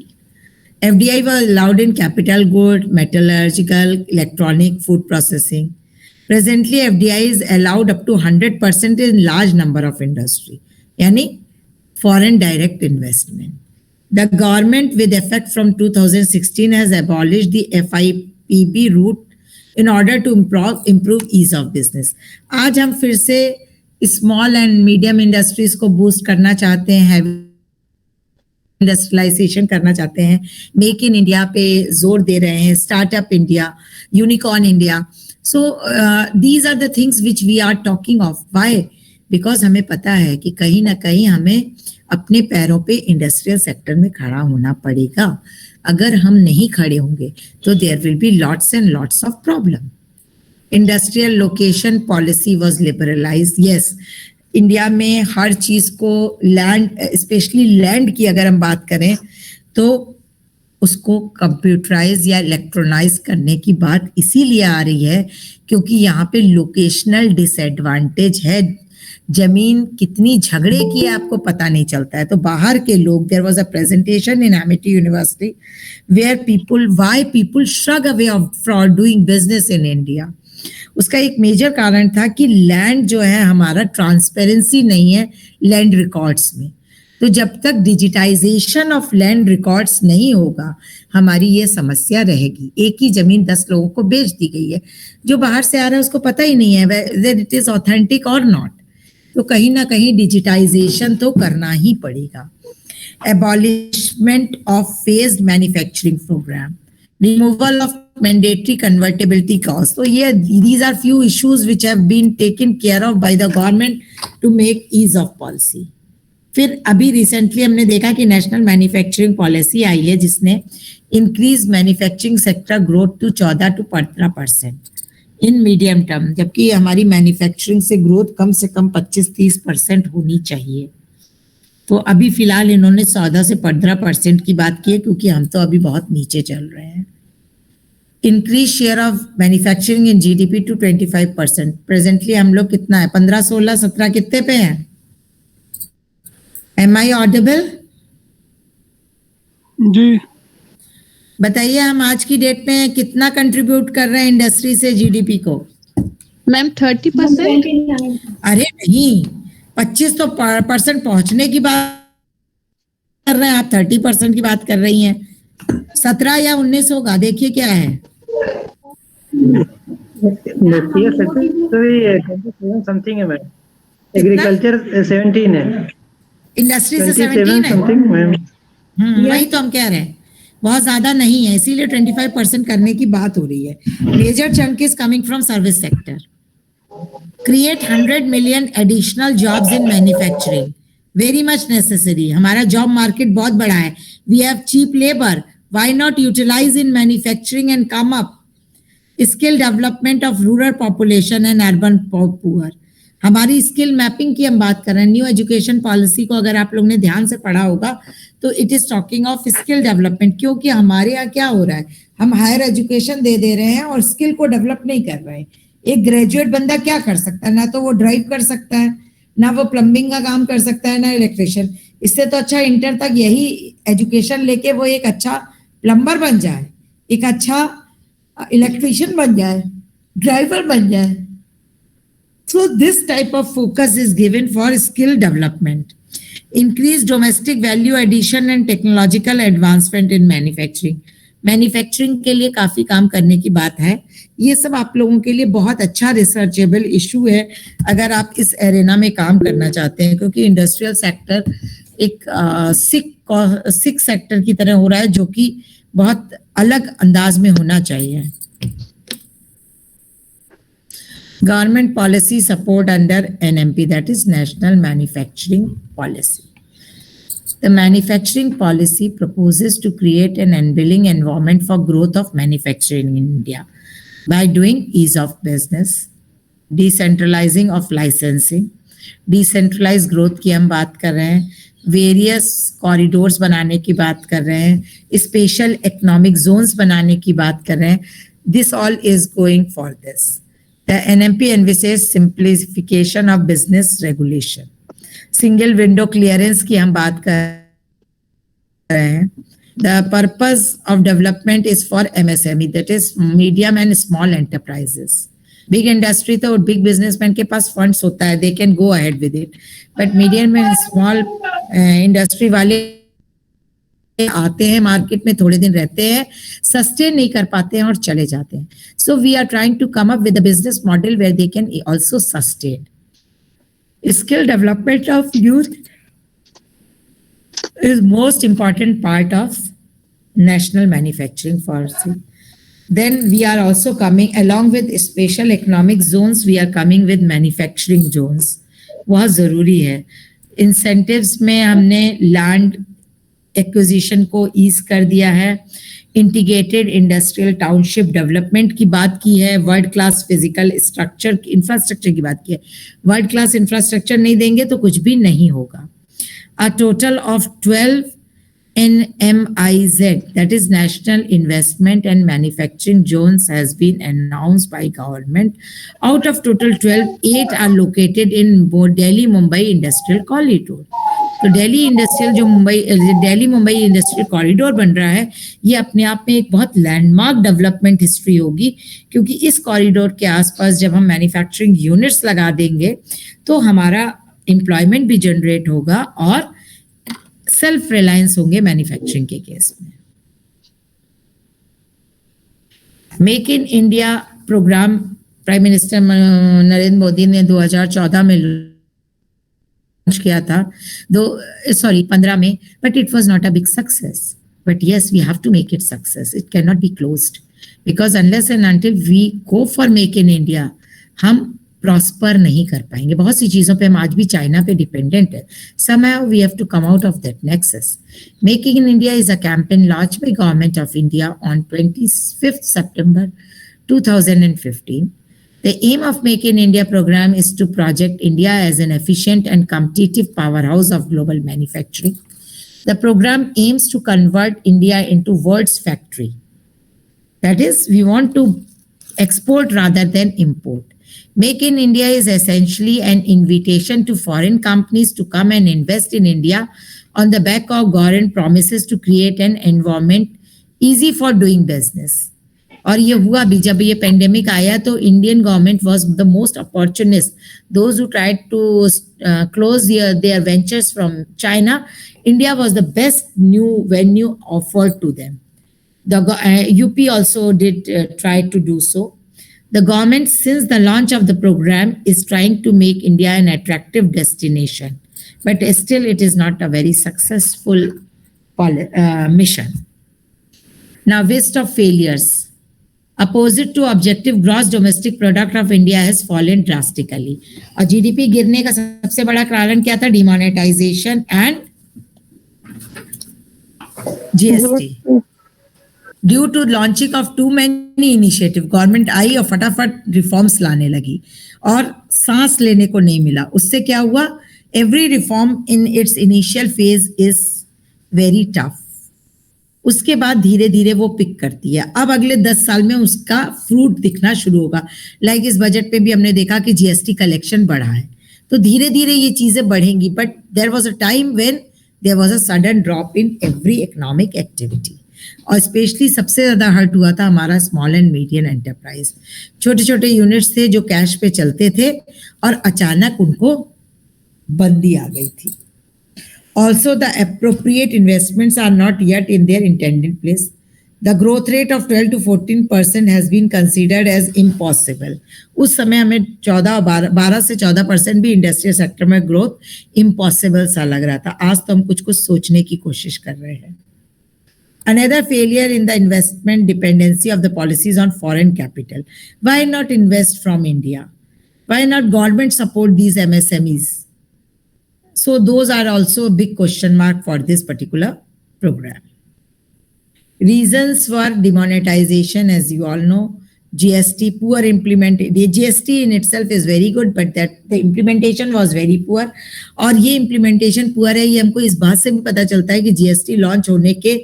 D: FDI was allowed in capital good, metallurgical, electronic, food processing. Presently, FDI is allowed up to 100% in large number of industry. Yani foreign direct investment. The government with effect from 2016 has abolished the FIPB route in order to improve ease of business. आज हम फिर से small and medium industries को boost करना चाहते हैं, इंडस्ट्रियलाइजेशन करना चाहते हैं, मेक इन इंडिया पे जोर दे रहे हैं, startup India, unicorn India. So these are the things which we are talking of. Why? Because हमें पता है कि कहीं ना कहीं हमें अपने पैरों पे इंडस्ट्रियल सेक्टर में खड़ा होना पड़ेगा. अगर हम नहीं खड़े होंगे तो there will be lots and lots of problem. Industrial location policy was liberalized. Yes, India में हर चीज को लैंड, स्पेशली लैंड की अगर हम बात करें तो उसको कंप्यूटराइज या इलेक्ट्रॉनाइज करने की बात इसीलिए आ रही है क्योंकि यहाँ पे लोकेशनल डिसएडवांटेज है. जमीन कितनी झगड़े की है आपको पता नहीं चलता है. तो बाहर के लोग, there was a presentation in Amity University where why people shrug away from doing business in India. उसका एक मेजर कारण था कि लैंड जो है हमारा ट्रांसपेरेंसी नहीं है लैंड रिकॉर्ड्स में. तो जब तक डिजिटाइजेशन ऑफ लैंड रिकॉर्ड्स नहीं होगा हमारी ये समस्या रहेगी. एक ही जमीन 10 लोगों को बेच दी गई है, जो बाहर से आ रहा है उसको पता ही नहीं है whether it is authentic or not. तो कहीं ना कहीं डिजिटाइजेशन तो करना ही पड़ेगा. Abolishment of phased manufacturing programme, removal of mandatory convertibility cost. So yeah, these are few issues which have been taken care of by the government to make ease of policy. फिर अभी रिसेंटली हमने देखा कि नेशनल मैन्युफैक्चरिंग पॉलिसी आई है जिसने increase manufacturing sector growth to 14 to 15% in medium term, जबकि हमारी मैन्युफैक्चरिंग से ग्रोथ कम से कम 25-30% होनी चाहिए. तो अभी फिलहाल इन्होंने 14 से 15% की बात की है क्योंकि हम तो अभी बहुत नीचे चल रहे हैं. Increase share of manufacturing in GDP to 25%. Presently हम लोग कितना है, 15, 16, 17 कितने पे हैं? M I Audible?
H: जी
D: बताइए, हम आज की डेट में कितना कंट्रीब्यूट कर रहे हैं इंडस्ट्री से जीडीपी को?
F: मैम 30%.
D: अरे नहीं, 25 तो % पहुंचने की बात कर रहे हैं आप, 30% की बात कर रही हैं. 17 या 19 होगा, देखिए क्या है.
C: समथिंग है मैम. एग्रीकल्चर 17 है,
D: इंडस्ट्री से 17 है.
C: Something ma'am.
D: वही तो हम कह रहे हैं, बहुत ज्यादा नहीं है, इसीलिए 25% करने की बात हो रही है. Major chunk is coming from service sector. Create 100 million additional jobs in manufacturing, very much necessary. हमारा जॉब मार्केट बहुत बड़ा है. We have cheap labour, why not utilize in manufacturing and come up. Skill development of rural population and urban poor. हमारी स्किल मैपिंग की हम बात कर रहे हैं. न्यू एजुकेशन पॉलिसी को अगर आप लोगों ने ध्यान से पढ़ा होगा तो it is talking of skill development, क्योंकि हमारे यहाँ क्या हो रहा है, हम हायर एजुकेशन दे रहे हैं और स्किल को डेवलप नहीं कर रहे हैं. एक ग्रेजुएट बंदा क्या कर सकता है? ना तो वो ड्राइव कर सकता है, ना वो प्लम्बिंग का काम कर सकता है, ना इलेक्ट्रिशियन. इससे तो अच्छा इंटर तक यही एजुकेशन लेके वो एक अच्छा प्लम्बर बन जाए, एक अच्छा इलेक्ट्रिशियन बन जाए, ड्राइवर बन जाए. So this type of focus is given for skill development. Increase domestic value addition and technological advancement in manufacturing. Manufacturing के लिए काफी काम करने की बात है. ये सब आप लोगों के लिए बहुत अच्छा रिसर्चेबल इशू है अगर आप इस एरेना में काम करना चाहते हैं, क्योंकि इंडस्ट्रियल सेक्टर एक सिक सेक्टर की तरह हो रहा है जो कि बहुत अलग अंदाज में होना चाहिए. Government policy support under NMP, that is National Manufacturing Policy. The manufacturing policy proposes to create an enabling environment for growth of manufacturing in India by doing ease of business, decentralizing of licensing, decentralized growth की हम बात कर रहे हैं, various corridors बनाने की बात कर रहे हैं, special economic zones बनाने की बात कर रहे हैं. This all is going for this. The NMP envisages simplification of business regulation. Single window clearance की हम बात कर रहे हैं. The purpose of development is for MSME, that is medium and small enterprises. Big industry तो big businessman के पास funds होता है, they can go ahead with it. But medium and small industry वाले आते हैं मार्केट में, थोड़े दिन रहते हैं, सस्टेन नहीं कर पाते हैं और चले जाते हैं. So we are trying to come up with a business model where they can also sustain. Skill development of youth is most important part of national manufacturing policy. Then we are also coming along with special economic zones, we are coming with manufacturing zones. बहुत जरूरी है। इंसेंटिव्स में हमने लैंड एक्विजिशन को ईज कर दिया है, इंटीग्रेटेड इंडस्ट्रियल टाउनशिप डेवलपमेंट की बात की है, world class physical structure infrastructure की बात की है। वर्ल्ड क्लास इंफ्रास्ट्रक्चर नहीं देंगे तो कुछ भी नहीं होगा। A total of 12 NMIZ, that is National Investment and Manufacturing Zones, has been announced by government. Out of total 12, 8 are located in Delhi Mumbai Industrial Corridor. तो दिल्ली मुंबई इंडस्ट्रियल कॉरिडोर बन रहा है, ये अपने आप में एक बहुत लैंडमार्क डेवलपमेंट हिस्ट्री होगी, क्योंकि इस कॉरिडोर के आसपास जब हम मैन्युफैक्चरिंग यूनिट्स लगा देंगे तो हमारा एम्प्लॉयमेंट भी जनरेट होगा और सेल्फ रिलायंस होंगे मैन्युफैक्चरिंग के केस में। Make in India programme prime minister Narendra Modi ने 2014 में लॉन्च किया था, 15 में, but it was not a big success. But yes, we have to make it success, it can not be closed, because unless and until we go for make in India हम प्रॉस्पर नहीं कर पाएंगे। बहुत सी चीजों पे हम आज भी चाइना पे डिपेंडेंट है। Somehow we have to come out of that nexus. Making in India is a campaign launched by Government of India on 25th September 2015. The aim of Make in India program is to project India as an efficient and competitive powerhouse of global manufacturing. The program aims to convert India into world's factory. That is, we want to export rather than import. Make in India is essentially an invitation to foreign companies to come and invest in India on the back of government promises to create an environment easy for doing business. और ये हुआ भी, जब ये पेंडेमिक आया तो Indian government was the most opportunist, those who tried to close their ventures from China, India was the best new venue offered to them. The UP also did try to do so. The government, since the launch of the program, is trying to make India an attractive destination, but still it is not a very successful mission. Now, list of failures. Opposite to objective, gross domestic product of India has fallen drastically. और GDP गिरने का सबसे बड़ा कारण क्या था? Demonetization and GST. Due to launching of too many initiatives, government आई और फटाफट रिफॉर्म्स लाने लगी और सांस लेने को नहीं मिला. उससे क्या हुआ? Every reform in its initial phase is very tough. उसके बाद धीरे धीरे वो पिक करती है. अब अगले 10 साल में उसका फ्रूट दिखना शुरू होगा. लाइक इस बजट पे भी हमने देखा कि जीएसटी कलेक्शन बढ़ा है, तो धीरे धीरे ये चीजें बढ़ेंगी. But there was a time when there was a sudden drop in every economic activity. और स्पेशली सबसे ज्यादा हर्ट हुआ था हमारा स्मॉल एंड मीडियम एंटरप्राइज. छोटे छोटे यूनिट्स थे जो कैश पे चलते थे और अचानक उनको बंदी आ गई थी. Also the appropriate investments are not yet in their intended place. The growth rate of 12 to 14% has been considered as impossible. उस समय हमें 12 से 14% भी इंडस्ट्रियल सेक्टर में ग्रोथ इम्पॉसिबल सा लग रहा था. आज तो हम कुछ कुछ सोचने की कोशिश कर रहे हैं. Another failure in the investment dependency of the policies on foreign capital. Why not invest from India? Why not government support these MSMEs? So those are also a big question mark for this particular program. Reasons for demonetization, as you all know, GST, poor implementation. The GST in itself is very good, but that the implementation was very poor. और ये implementation poor है, ये हमको इस बात से भी पता चलता है कि GST लॉन्च होने के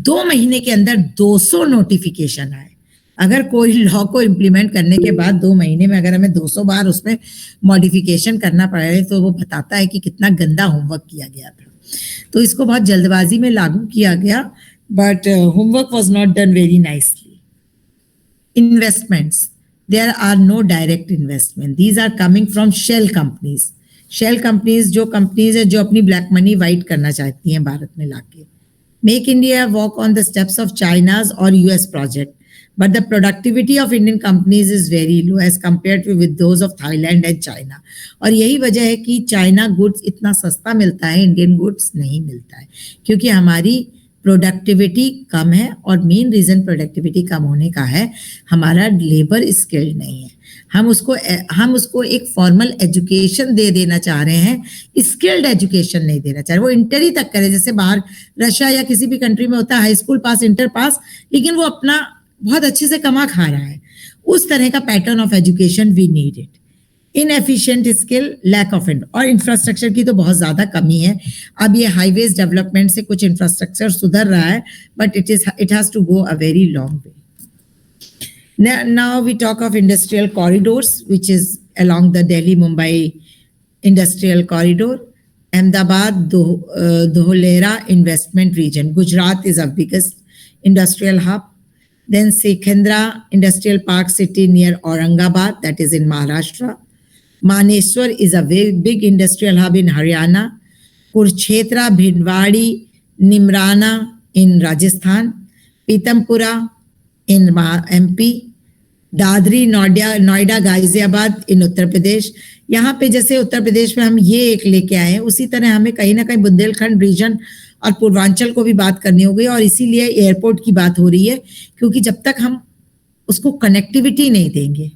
D: 2 महीने के अंदर 200 नोटिफिकेशन आए. अगर कोई लॉ को इम्प्लीमेंट करने के बाद 2 महीने में अगर हमें 200 बार उसमें मॉडिफिकेशन करना पड़े तो वो बताता है कि कितना गंदा होमवर्क किया गया था. तो इसको बहुत जल्दबाजी में लागू किया गया, but homework was not done very nicely. Investments, there are no direct investment. These are coming from shell companies. Shell companies जो कंपनीज है जो अपनी ब्लैक मनी वाइट करना चाहती हैं भारत में लाके. Make India walk on the steps of China's or US project, but the productivity of Indian companies is very low as compared to with those of Thailand and China. और यही वजह है कि चाइना गुड्स इतना सस्ता मिलता है, इंडियन गुड्स नहीं मिलता है, क्योंकि हमारी प्रोडक्टिविटी कम है. और मेन रीजन प्रोडक्टिविटी कम होने का है हमारा लेबर स्किल्ड नहीं है. हम उसको एक फॉर्मल एजुकेशन दे देना चाह रहे हैं, स्किल्ड एजुकेशन नहीं देना चाह रहे। वो इंटर ही तक करे, जैसे बाहर रशिया या किसी भी कंट्री में होता है हाई स्कूल पास, इंटर पास, लेकिन वो अपना बहुत अच्छे से कमा खा रहा है। उस तरह का pattern of education we need it. Inefficient skill, lack of और इंफ्रास्ट्रक्चर की तो बहुत ज्यादा कमी है। अब ये हाईवेज डेवलपमेंट से कुछ इंफ्रास्ट्रक्चर सुधर रहा है, but it has to go a very long way. Now we talk of industrial corridors, which is along the Delhi-Mumbai industrial corridor. Ahmedabad, Dholera investment region. Gujarat is our biggest industrial hub. Then Sekhendra Industrial Park City near Aurangabad, that is in Maharashtra. Maneswar is a very big industrial hub in Haryana. Kurukshetra, Bhindwadi, Nimrana in Rajasthan. Pitampura in MP. Dadri, Noida, Ghaziabad in Uttar Pradesh. यहाँ पे जैसे उत्तर प्रदेश में हम ये एक लेके आए हैं, उसी तरह हमें कहीं ना कहीं बुंदेलखंड रीजन और पूर्वांचल को भी बात करनी होगी, और इसीलिए एयरपोर्ट की बात हो रही है, क्योंकि जब तक हम उसको कनेक्टिविटी नहीं देंगे,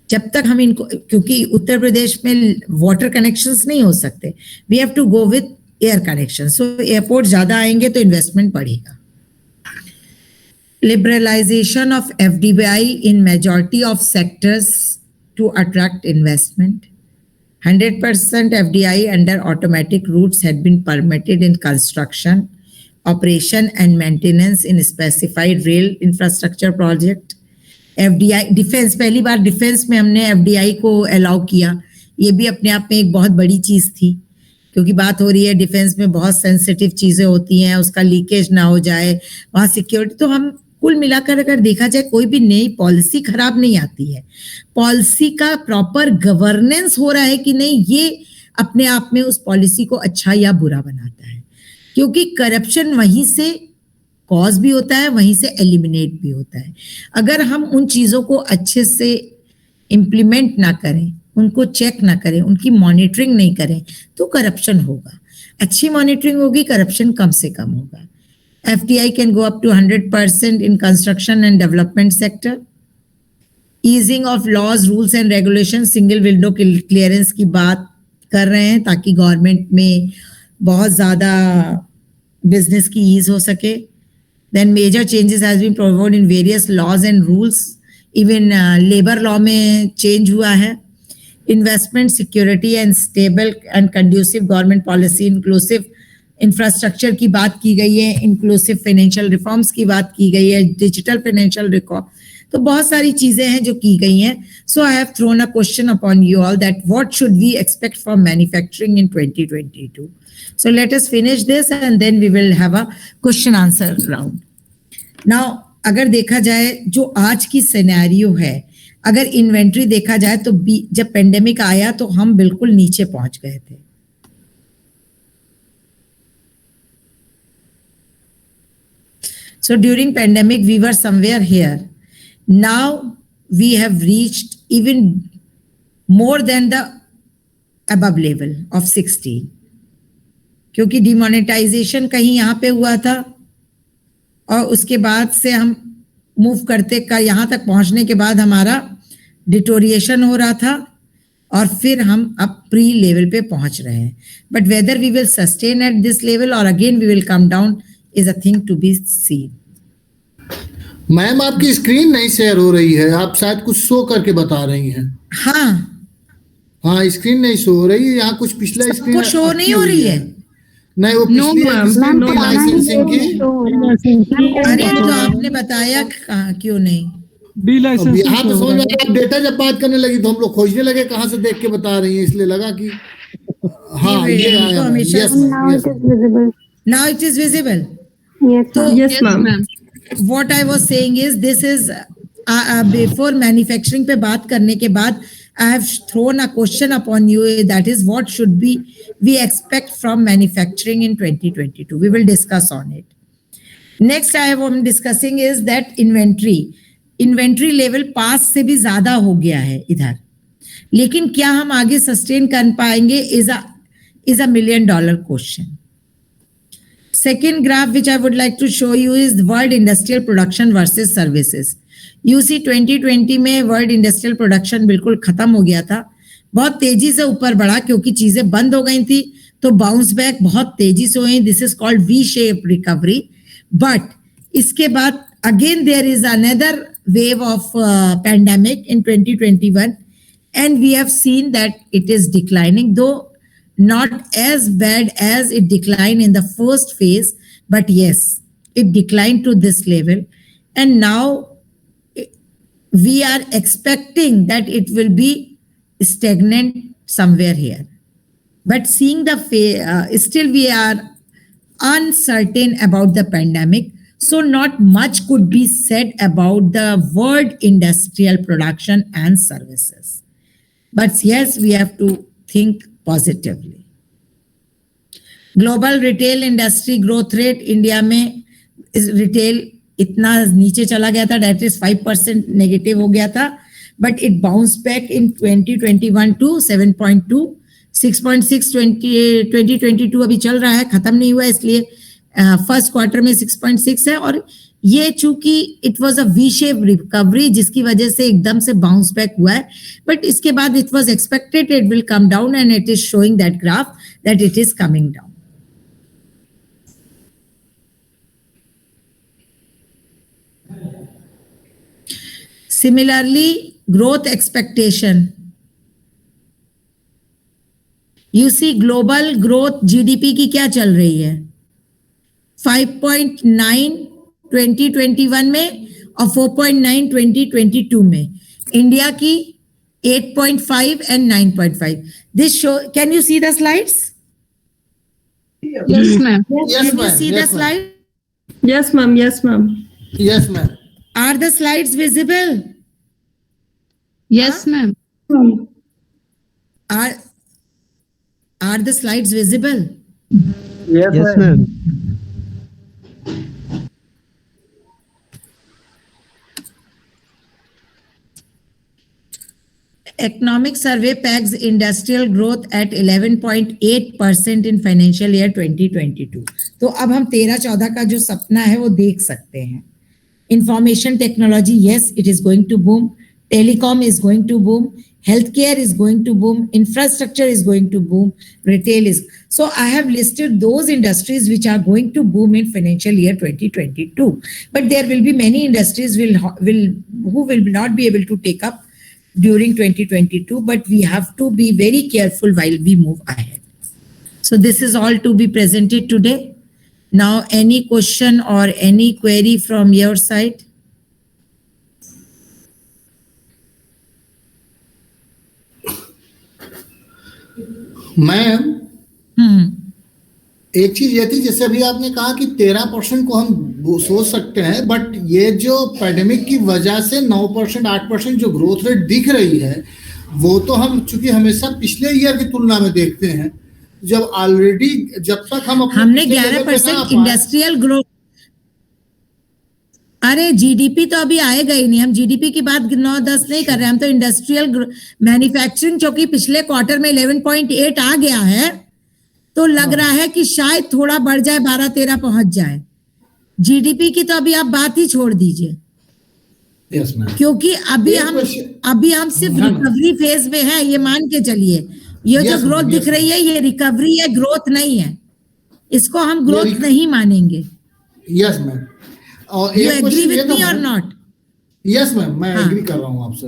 D: जब तक हम इनको, क्योंकि उत्तर प्रदेश में वाटर कनेक्शंस नहीं हो सकते, we have to go with air connection. So airport ज्यादा आएंगे तो इन्वेस्टमेंट बढ़ेगा। Liberalization of FDI in majority of sectors to attract investment. 100% FDI under automatic routes had been permitted in construction, operation and maintenance in specified rail infrastructure project. FDI, defence, पहली बार डिफेंस में हमने FDI को अलाउ किया। ये भी अपने आप में एक बहुत बड़ी चीज थी, क्योंकि बात हो रही है डिफेंस में बहुत सेंसिटिव चीजें होती हैं, उसका लीकेज ना हो जाए, वहां सिक्योरिटी। तो हम कुल मिलाकर अगर देखा जाए, कोई भी नई पॉलिसी खराब नहीं आती है, पॉलिसी का प्रॉपर गवर्नेंस हो रहा है कि नहीं, ये अपने आप में उस पॉलिसी को अच्छा या बुरा बनाता है। क्योंकि करप्शन वहीं से कॉज भी होता है, वहीं से एलिमिनेट भी होता है। अगर हम उन चीजों को अच्छे से इम्प्लीमेंट ना करें, उनको चेक ना करें, उनकी मॉनिटरिंग नहीं करें, तो करप्शन होगा। अच्छी मॉनिटरिंग होगी, करप्शन कम से कम होगा। FDI can go up to 100% in construction and development sector. Easing of laws, rules and regulations, single window clearance की बात कर रहे हैं, ताकि गवर्नमेंट में बहुत ज़्यादा बिजनेस की ईज हो सके। Then major changes has been provided in various laws and rules. Even labor law में change हुआ है। Investment, security and stable and conducive government policy, inclusive infrastructure की बात की गई है, इंक्लूसिव फाइनेंशियल रिफॉर्म्स की बात की गई है, डिजिटल फाइनेंशियल रिकॉर्ड, तो बहुत सारी चीजें हैं जो की गई हैं। So I have thrown a question upon you all that what should we expect from manufacturing in 2022। So let us finish this and then we will have a question answer round. Now अगर देखा जाए जो आज की सिनेरियो है, अगर इन्वेंट्री देखा जाए तो जब पेंडेमिक आया तो हम बिल्कुल नीचे पहुंच गए थे। So during pandemic, we were somewhere here. Now we have reached even more than the above level of 16. क्योंकि डिमोनेटाइजेशन कहीं यहाँ पे हुआ था, और उसके बाद से हम मूव करते का यहाँ तक पहुँचने के बाद हमारा डिटोरिएशन हो रहा था, और फिर हम अब प्री लेवल पे पहुँच रहे हैं। But whether we will sustain at this level or again we will come down is a thing to be seen.
B: Ma'am आपकी स्क्रीन नहीं शेयर हो रही है, आप शायद कुछ शो करके बता रही हैं। हाँ स्क्रीन नहीं शो हो रही है, यहाँ कुछ पिछला स्क्रीन
D: शो नहीं हो रही है।
B: नहीं वो पिछली लाइसेंसिंग की।
D: अरे तो आपने बताया क्यों नहीं?
B: यहाँ तो समझ में आप डेटा जब बात करने लगी तो हम लोग खोजने लगे कहाँ से देख के बता रही हैं, इसलिए लगा कि हाँ ये आया।
D: Now it is visible.
E: Yes,
D: so,
E: yes, ma'am.
D: What I was saying is this is before manufacturing पे बात करने के बाद I have thrown a question upon you, that is what should we expect from manufacturing in 2022. We will discuss on it. Next I am discussing is that inventory level past से भी ज्यादा हो गया है इधर, लेकिन क्या हम आगे सस्टेन कर पाएंगे is a $1 million question. Second graph which I would like to show you is world industrial production versus services. UC 2020 में वर्ल्ड इंडस्ट्रियल प्रोडक्शन बिल्कुल खत्म हो गया था, बहुत तेजी से ऊपर बढ़ा क्योंकि चीजें बंद हो गई थी, तो बाउंस बैक बहुत तेजी से हुई. This is called V shape recovery. But इसके बाद again there is another wave of pandemic in 2021, and we have seen that it is declining, though not as bad as it declined in the first phase, but yes, it declined to this level, and now we are expecting that it will be stagnant somewhere here. But seeing the still we are uncertain about the pandemic. So not much could be said about the world industrial production and services. But yes, we have to think positively. Global retail industry growth rate India में retail इतना नीचे चला गया था, that is 5% negative हो गया था, but it bounced back in 2021 to 7.2, 6.6 2022 अभी चल रहा है, खत्म नहीं हुआ, इसलिए फर्स्ट क्वार्टर में 6.6 है. और ये चूंकि it was a we shape recovery जिसकी वजह से एकदम से बाउंस बैक हुआ है, बट इसके बाद it was expected it will come down and it is showing that graph that it is coming down. Similarly growth expectation, you see global growth GDP की क्या चल रही है, 5.9 2021 में और 4.9 2022 में. इंडिया की 8.5 and 9.5. This show, can you see the slides?
F: Yes, ma'am.
B: Yes,
D: Can you
B: ma'am.
D: see the
B: Yes, ma'am.
D: slide?
E: Yes, ma'am. Yes, ma'am.
B: Yes, ma'am.
D: Are the slides visible?
F: Yes, ma'am.
D: Are the slides visible?
C: Yes, ma'am.
D: Economic survey pegs industrial growth at 11.8% in financial year 2022. तो अब हम 13-14 का जो सपना है वो देख सकते हैं. Information technology, yes, it is going to boom. Telecom is going to boom. Healthcare is going to boom. Infrastructure is going to boom. Retail is. So I have listed those industries which are going to boom in financial year 2022. But there will be many industries who will not be able to take up during 2022, but we have to be very careful while we move ahead. So this is all to be presented today. Now, any question or any query from your side?
B: Ma'am, एक चीज ये थी, जैसे अभी आपने कहा कि 13% को हम सोच सकते हैं, बट ये जो पैंडेमिक की वजह से 9% 8% जो ग्रोथ रेट दिख रही है, वो तो हम चूंकि हमेशा पिछले ईयर की तुलना में देखते हैं, जब ऑलरेडी जब तक
D: हमने 11% इंडस्ट्रियल ग्रोथ. अरे जीडीपी तो अभी आएगा ही नहीं, हम जीडीपी की बात 9-10 नहीं कर रहे, हम तो इंडस्ट्रियल मैन्युफैक्चरिंग चूंकि पिछले क्वार्टर में 11.8 आ गया है, तो लग रहा है कि शायद थोड़ा बढ़ जाए, 12-13 पहुंच जाए. जीडीपी की तो अभी आप बात ही छोड़ दीजिए.
B: यस मैम,
D: क्योंकि अभी हम सिर्फ रिकवरी फेज में हैं, ये मान के चलिए. ये जो ग्रोथ दिख रही है ये रिकवरी है, ग्रोथ नहीं है. इसको हम ग्रोथ नहीं मानेंगे.
B: Yes ma'am. और
D: यू एग्री विद मी और नॉट?
B: यस मैम, मैं एग्री कर रहा हूँ आपसे.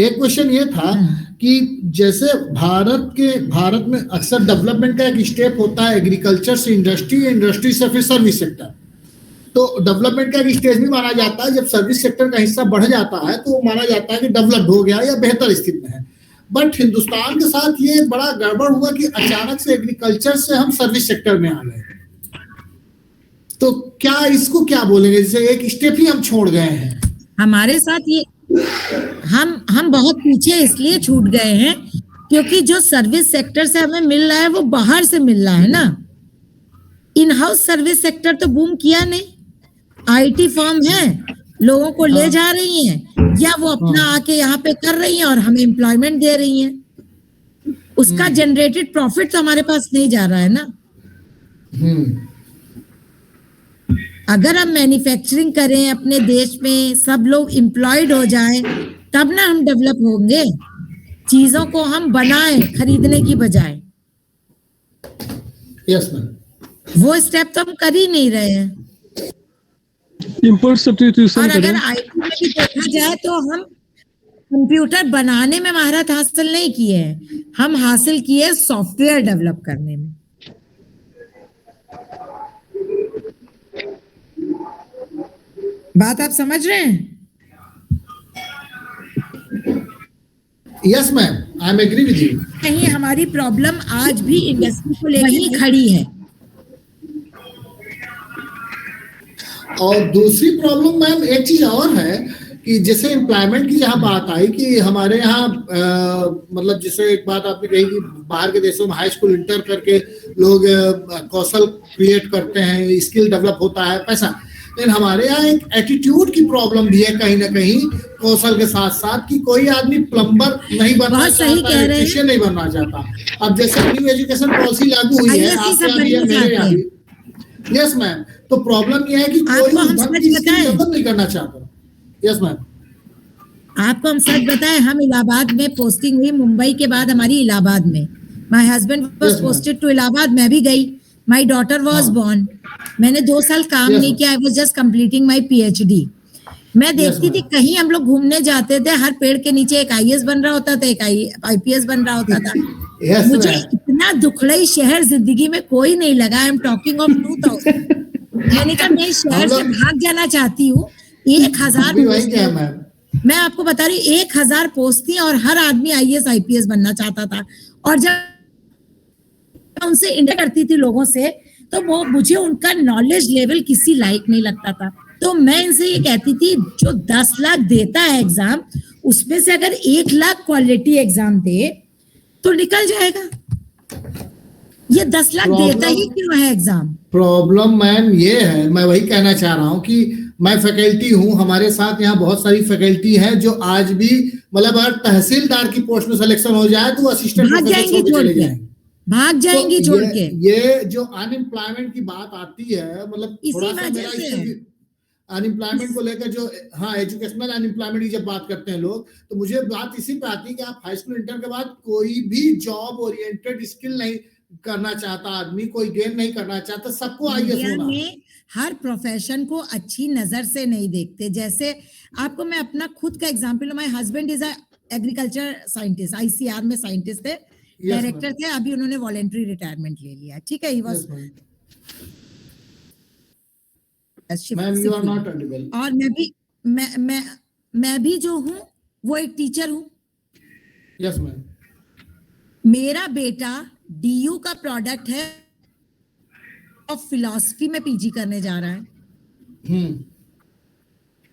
B: एक क्वेश्चन ये था कि जैसे भारत में अक्सर डेवलपमेंट का एक स्टेप होता है एग्रीकल्चर से इंडस्ट्री, इंडस्ट्री से फिर सर्विस सेक्टर. तो डेवलपमेंट का एक स्टेज भी माना जाता है, जब सर्विस सेक्टर का हिस्सा बढ़ जाता है तो वो माना जाता है कि डेवलप्ड हो गया या बेहतर स्थिति में है. बट हिंदुस्तान के साथ ये बड़ा गड़बड़ हुआ कि अचानक से एग्रीकल्चर से हम सर्विस सेक्टर में आ गए. तो क्या इसको क्या बोलेंगे, जैसे एक स्टेप ही हम छोड़ गए हैं.
D: हमारे साथ ये हम बहुत पीछे इसलिए छूट गए हैं क्योंकि जो सर्विस सेक्टर से हमें मिल रहा है वो बाहर से मिल रहा है ना. इन हाउस सर्विस सेक्टर तो बूम किया नहीं. आईटी फर्म है, लोगों को ले जा रही हैं या वो अपना आके यहाँ पे कर रही हैं और हमें एम्प्लॉयमेंट दे रही हैं. उसका जनरेटेड प्रॉफिट तो हमारे पास नहीं जा रहा है ना. अगर हम मैन्युफैक्चरिंग करें अपने देश में, सब लोग एम्प्लॉयड हो जाएं, तब ना हम डेवलप होंगे। चीजों को हम बनाएं खरीदने की बजाय।
B: Yes ma'am.
D: वो स्टेप तो हम कर ही नहीं रहे हैं।
H: इम्पोर्ट सब्स्टिट्यूशन
D: और
H: करें।
D: अगर आईटी में भी देखा जाए तो हम कंप्यूटर बनाने में महारत हासिल नहीं किए हैं, हम हासिल किए सॉफ्टवेयर डेवलप करने में। बात आप समझ रहे हैं?
B: Yes ma'am, I am agree with you.
D: कहीं हमारी प्रॉब्लम आज भी इंडस्ट्री को लेकर ही खड़ी है।
B: और दूसरी प्रॉब्लम मैम एक चीज और है कि जैसे एम्प्लॉयमेंट की जहाँ बात आई कि हमारे यहाँ मतलब जैसे एक बात आपने कही कि बाहर के देशों में हाई स्कूल इंटर करके लोग कौशल क्रिएट करते हैं, स्किल डेवलप होता है, पैसा। लेकिन हमारे यहाँ एक एटीट्यूड की प्रॉब्लम भी है कहीं ना कहीं कौशल के साथ साथ, कि कोई आदमी प्लम्बर नहीं बनना चाहता, इलेक्ट्रीशियन नहीं बनना चाहता। अब जैसे न्यू एजुकेशन पॉलिसी लागू हुई है आपके यहाँ भी है, मेरे यहाँ भी। यस मैम, तो प्रॉब्लम यह है कि कोई डेवलप नहीं करना चाहता। Yes ma'am.
D: आपको हम सच बताएं, हम इलाहाबाद में पोस्टिंग हुई, मुंबई के बाद हमारी इलाहाबाद में। My husband was posted to Allahabad, मैं भी गई। My daughter was born. मैंने 2 साल काम नहीं किया, I was just completing my PhD. मैं देखती थी कहीं हम लोग घूमने जाते थे, हर पेड़ के नीचे एक आईएएस बन रहा होता था, एक आईपीएस बन रहा होता था। मुझे इतना दुखड़ई शहर जिंदगी में कोई नहीं लगा। I am talking of 2000। मैंने कहा मैं इस शहर से भाग जाना चाहती हूँ। 1000 मैं आपको बता रही, 1000 पोस्ट थी और हर आदमी आईएएस आईपीएस बनना चाहता था। और जब उनसे इंटर करती थी लोगों से, तो वो मुझे उनका नॉलेज लेवल किसी लायक नहीं लगता था। तो मैं इनसे ये कहती थी, जो 10 लाख देता है एग्जाम, उसमें से अगर 1 लाख क्वालिटी एग्जाम दे तो निकल जाएगा। ये 10 लाख देता ही क्यों है एग्जाम?
B: प्रॉब्लम मैम ये है, मैं वही कहना चाह रहा हूँ कि मैं फैकल्टी हूँ, हमारे साथ यहाँ बहुत सारी फैकल्टी है जो आज भी मतलब अगर तहसीलदार की पोस्ट में सिलेक्शन हो जाए तो असिस्टेंट
D: भाग जाएंगी छोड़ के।
B: ये जो अनएम्प्लॉयमेंट की बात आती है, मतलब थोड़ा सा मेरा अनएम्प्लॉयमेंट को लेकर जो एजुकेशनल अनएम्प्लॉयमेंट की जब बात करते हैं लोग, तो मुझे बात इसी पे आती है कि आप हाई स्कूल इंटर के बाद कोई भी जॉब ओरिएंटेड स्किल नहीं करना चाहता, आदमी कोई गेन नहीं करना चाहता, सबको आईएएस होना है।
D: हर प्रोफेशन को अच्छी नजर से नहीं देखते। जैसे आपको मैं अपना खुद का example, my husband is agriculture scientist, ICR में साइंटिस्ट थे, डायरेक्टर थे। अभी उन्होंने वॉलंटरी रिटायरमेंट ले लिया, ठीक है। He was
B: ma'am, you are not audible.
D: और मैं भी जो हूँ वो एक टीचर हूँ।
B: Yes ma'am.
D: मेरा बेटा डीयू का प्रोडक्ट है और फिलॉसफी में पीजी करने जा रहा है।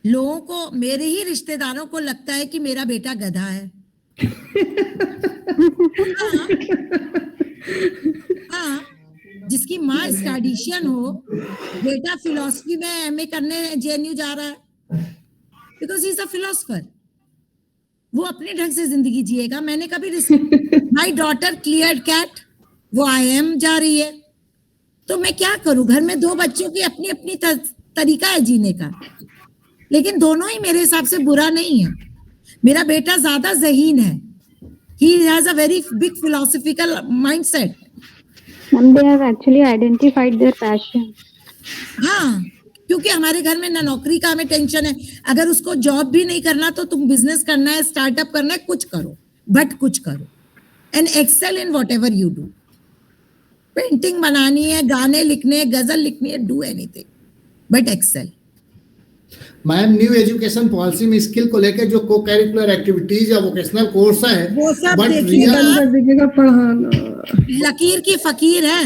D: लोगों को, मेरे ही रिश्तेदारों को लगता है कि मेरा बेटा गधा है। हाँ, जिसकी माँ स्टैटिस्टिशियन हो, बेटा फिलॉसफी में एमए करने जेएनयू जा रहा है, because he is a philosopher. वो अपने ढंग से जिंदगी जिएगा। मैंने कभी माय डॉटर क्लियर कैट, वो आईएम जा रही है, तो मैं क्या करूं? घर में 2 बच्चों की अपनी अपनी तरीका है जीने का, लेकिन दोनों ही मेरे हिसाब से बुरा नहीं है। मेरा बेटा ज्यादा ज़हीन है, he has a very big philosophical mindset.
J: And they have actually identified their passion.
D: हाँ, क्योंकि हमारे घर में ना नौकरी का हमें टेंशन है। अगर उसको जॉब भी नहीं करना तो तुम बिजनेस करना है, स्टार्टअप करना है, कुछ करो, बट कुछ करो and excel in whatever you do. Painting बनानी है, गाने लिखने हैं, गजल लिखनी है, do anything but excel.
B: Ma'am, new education policy में स्किल को लेकर जो को करिकुलर एक्टिविटीज या वोकेशनल कोर्स है,
D: वो सब
E: पढ़ाना
D: लकीर की फकीर है।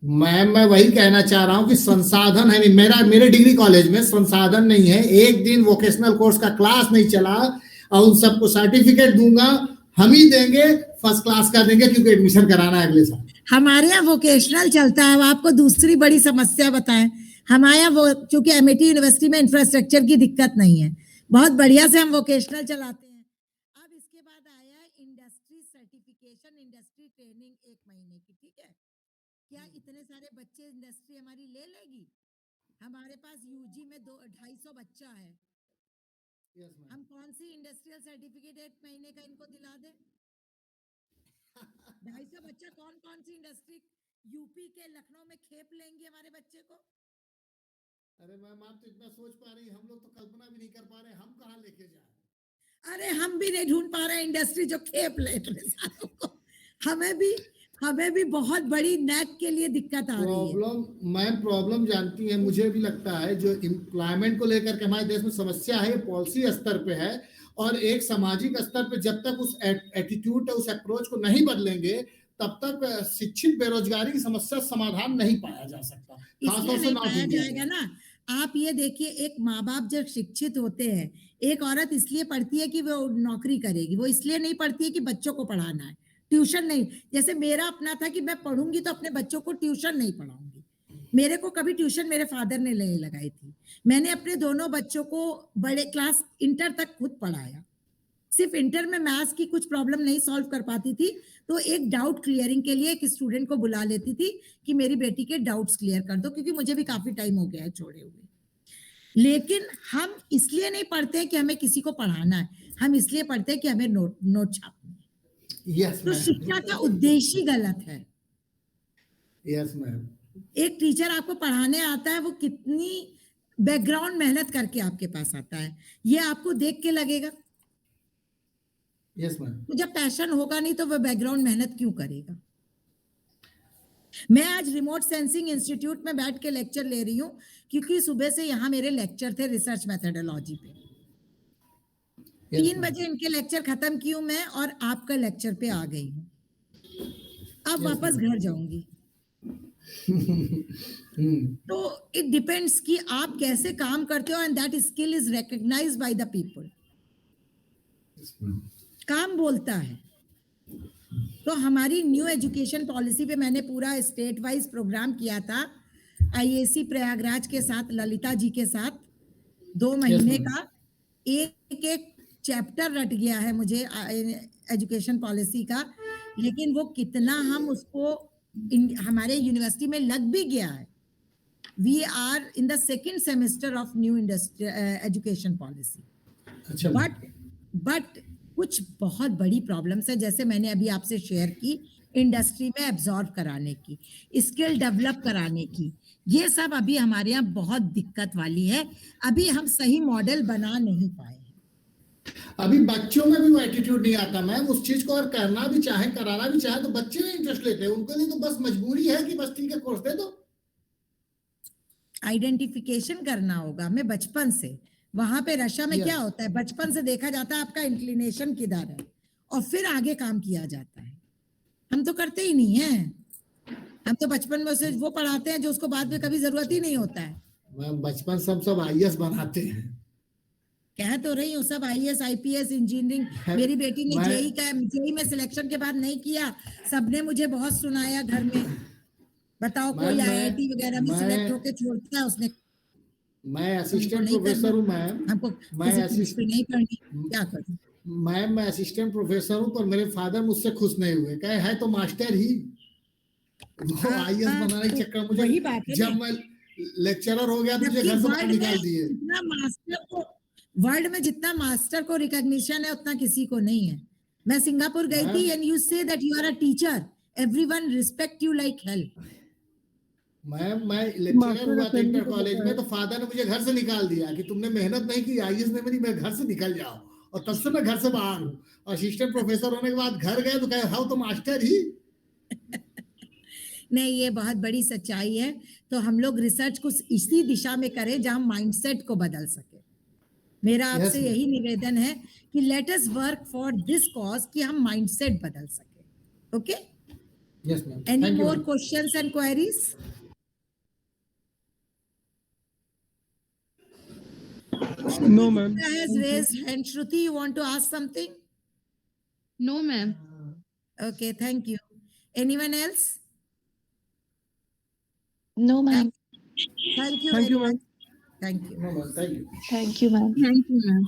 B: मैम, मैं वही कहना चाह रहा हूँ कि संसाधन है नहीं। मेरे डिग्री कॉलेज में संसाधन नहीं है। एक दिन वोकेशनल कोर्स का क्लास नहीं चला और उन सबको सर्टिफिकेट दूंगा, हम ही देंगे, फर्स्ट क्लास का देंगे, क्योंकि एडमिशन कराना है अगले साल।
D: हमारे यहाँ वोकेशनल चलता है। आपको दूसरी बड़ी समस्या बताएं, हमारे यहाँ वो चूंकि एमआईटी यूनिवर्सिटी में इंफ्रास्ट्रक्चर की दिक्कत नहीं है, बहुत बढ़िया से हम वोकेशनल चलाते हैं। अब इसके बाद आया इंडस्ट्री सर्टिफिकेशन, इंडस्ट्री ट्रेनिंग 1 महीने की, ठीक है। क्या इतने सारे बच्चे इंडस्ट्री हमारी ले लेगी? हमारे पास यूजी में 250 बच्चा है,
B: यस मैम।
D: हम कौन सी इंडस्ट्रियल सर्टिफिकेट 1 महीने का इनको दिला दे? 250 बच्चा कौन कौन सी इंडस्ट्री यूपी के लखनऊ में खेप लेंगे हमारे बच्चे को?
B: अरे मैम आप तो इतना सोच पा रही, हम लोग तो कल्पना भी नहीं कर पा रहे, हम कहाँ लेके जाए।
D: अरे हम भी नहीं ढूंढ पा रहे इंडस्ट्री जो खेप ले इतने सालों को। हमें भी बहुत बड़ी नैक के लिए दिक्कत आ रही है।
B: प्रॉब्लम मैम, प्रॉब्लम जानती है, मुझे भी लगता है जो एम्प्लॉयमेंट को लेकर के हमारे देश में समस्या है, ये पॉलिसी स्तर पे है, और एक सामाजिक स्तर पे जब तक उस एटीट्यूड उस अप्रोच को नहीं बदलेंगे तब तक शिक्षित बेरोजगारी की समस्या समाधान नहीं पाया जा सकता, खासतौर से नॉर्थ इंडिया
D: जाएगा ना। आप ये देखिए, एक माँ बाप जब शिक्षित होते हैं, एक औरत इसलिए पढ़ती है कि वो नौकरी करेगी, वो इसलिए नहीं पढ़ती है कि बच्चों को पढ़ाना है, ट्यूशन नहीं। जैसे मेरा अपना था कि मैं पढ़ूंगी तो अपने बच्चों को ट्यूशन नहीं पढ़ाऊंगी, मेरे को कभी ट्यूशन मेरे फादर ने नहीं लगाई थी। मैंने अपने दोनों बच्चों को बड़े क्लास इंटर तक खुद पढ़ाया। सिर्फ इंटर में मैथ्स की कुछ प्रॉब्लम नहीं सॉल्व कर पाती थी तो एक डाउट क्लियरिंग के लिए एक स्टूडेंट को बुला लेती थी कि मेरी बेटी के डाउट्स क्लियर कर दो, क्योंकि मुझे भी काफी टाइम हो गया है छोड़े हुए। लेकिन हम इसलिए नहीं पढ़ते कि हमें किसी को पढ़ाना है, हम इसलिए पढ़ते हैं कि हमें नोट छापना है।
B: यस
D: तो शिक्षा का उद्देश्य ही गलत है।
B: Yes ma'am.
D: एक टीचर आपको पढ़ाने आता है, वो कितनी बैकग्राउंड मेहनत करके आपके पास आता है, ये आपको देख के लगेगा।
B: Yes ma'am.
D: तो जब पैशन होगा नहीं तो वह बैकग्राउंड मेहनत क्यों करेगा? मैं आज रिमोट सेंसिंग इंस्टीट्यूट में बैठ के लेक्चर ले रही हूँ, क्योंकि सुबह से यहाँ मेरे लेक्चर थे रिसर्च मेथोडोलॉजी पे। 3 बजे इनके लेक्चर खत्म की हूँ मैं, और आपका लेक्चर पे आ गई हूँ। अब वापस घर जाऊंगी। तो इट डिपेंड्स कि आप कैसे काम करते हो, and that skill is recognised by the people. काम बोलता है। तो हमारी न्यू एजुकेशन पॉलिसी पे मैंने पूरा स्टेट वाइज प्रोग्राम किया था आईएसी प्रयागराज के साथ, ललिता जी के साथ, 2 महीने का। एक चैप्टर रट गया है मुझे एजुकेशन पॉलिसी का, लेकिन वो कितना हम उसको हमारे यूनिवर्सिटी में लग भी गया है। We are in the 2nd semester of new education policy. But कुछ बहुत बड़ी प्रॉब्लम्स है, जैसे मैंने अभी आपसे शेयर की, इंडस्ट्री में एब्जॉर्ब कराने की, स्किल डेवलप कराने की, ये सब अभी हमारे यहाँ बहुत दिक्कत वाली है। अभी हम सही मॉडल बना नहीं पाए।
B: अभी बच्चों में भी वो एटीट्यूड नहीं आता मैम, उस चीज को अगर करना भी चाहे, कराना भी चाहे, तो बच्चे नहीं इंटरेस्ट लेते हैं। उनके लिए तो बस मजबूरी है कि बस ठीक है कोर्स दे दो।
D: आइडेंटिफिकेशन करना होगा हमें बचपन से। वहां पे रशा में क्या होता है, बचपन से देखा जाता है आपका इंक्लिनेशन किधर है, और फिर आगे काम किया जाता है। हम तो करते ही नहीं है। हम तो बचपन में उसे वो पढ़ाते हैं जो उसको बाद में कभी जरूरत ही नहीं होता है।
B: मैम बचपन सब आईएएस बनाते हैं।
D: कह तो रही हूँ, सब आईएएस आईपीएस इंजीनियरिंग। मेरी बेटी ने जेई में सिलेक्शन के बाद नहीं किया, सबने मुझे बहुत सुनाया घर में। बताओ कोई आईआईटी वगैरह में सिलेक्ट होके छोड़ता है उसने।
B: मैं असिस्टेंट प्रोफेसर हूँ मैम।
D: मैं नहीं करनी, क्या करूं
B: मैम? मैं असिस्टेंट प्रोफेसर हूँ, पर मेरे फादर मुझसे खुश नहीं हुए, कहे है तो मास्टर ही। वो आईएएस बनाने के चक्कर मुझे, जब मैं लेक्चरर हो गया तो मुझे घर से बाहर निकाल दिए।
D: जितना मास्टर को वर्ल्ड में, जितना मास्टर को रिकॉग्निशन है उतना किसी को नहीं है। मैं सिंगापुर गई थी, and you say that you are a teacher, everyone respect you like hell.
B: मैं लेक्चरर हुआ था इंटर कॉलेज में, तो फादर ने मुझे घर से निकाल दिया कि तुमने मेहनत नहीं की, आईएएस ने मेरी, मैं घर से निकल जाओ। और तब से मैं घर से बाहर हूँ। असिस्टेंट प्रोफेसर होने के बाद घर गए तो कहे हाँ तो मास्टर ही।
D: नहीं, ये बहुत बड़ी सच्चाई है। तो हम लोग रिसर्च को इसी दिशा में करें जहां माइंडसेट को बदल सके। मेरा आपसे यही निवेदन है कि let us work for this cause, कि हम माइंडसेट बदल सके। Okay,
B: yes ma'am.
D: Any more questions and queries?
H: No, ma'am.
D: Has raised hand. Shruti, you want to ask something?
F: No, ma'am.
D: Okay, thank you. Anyone else?
G: No, ma'am.
D: Thank you.
H: Thank you, ma'am.
D: Thank you.
B: No, thank you.
G: Thank you, ma'am.
F: Thank you, ma'am.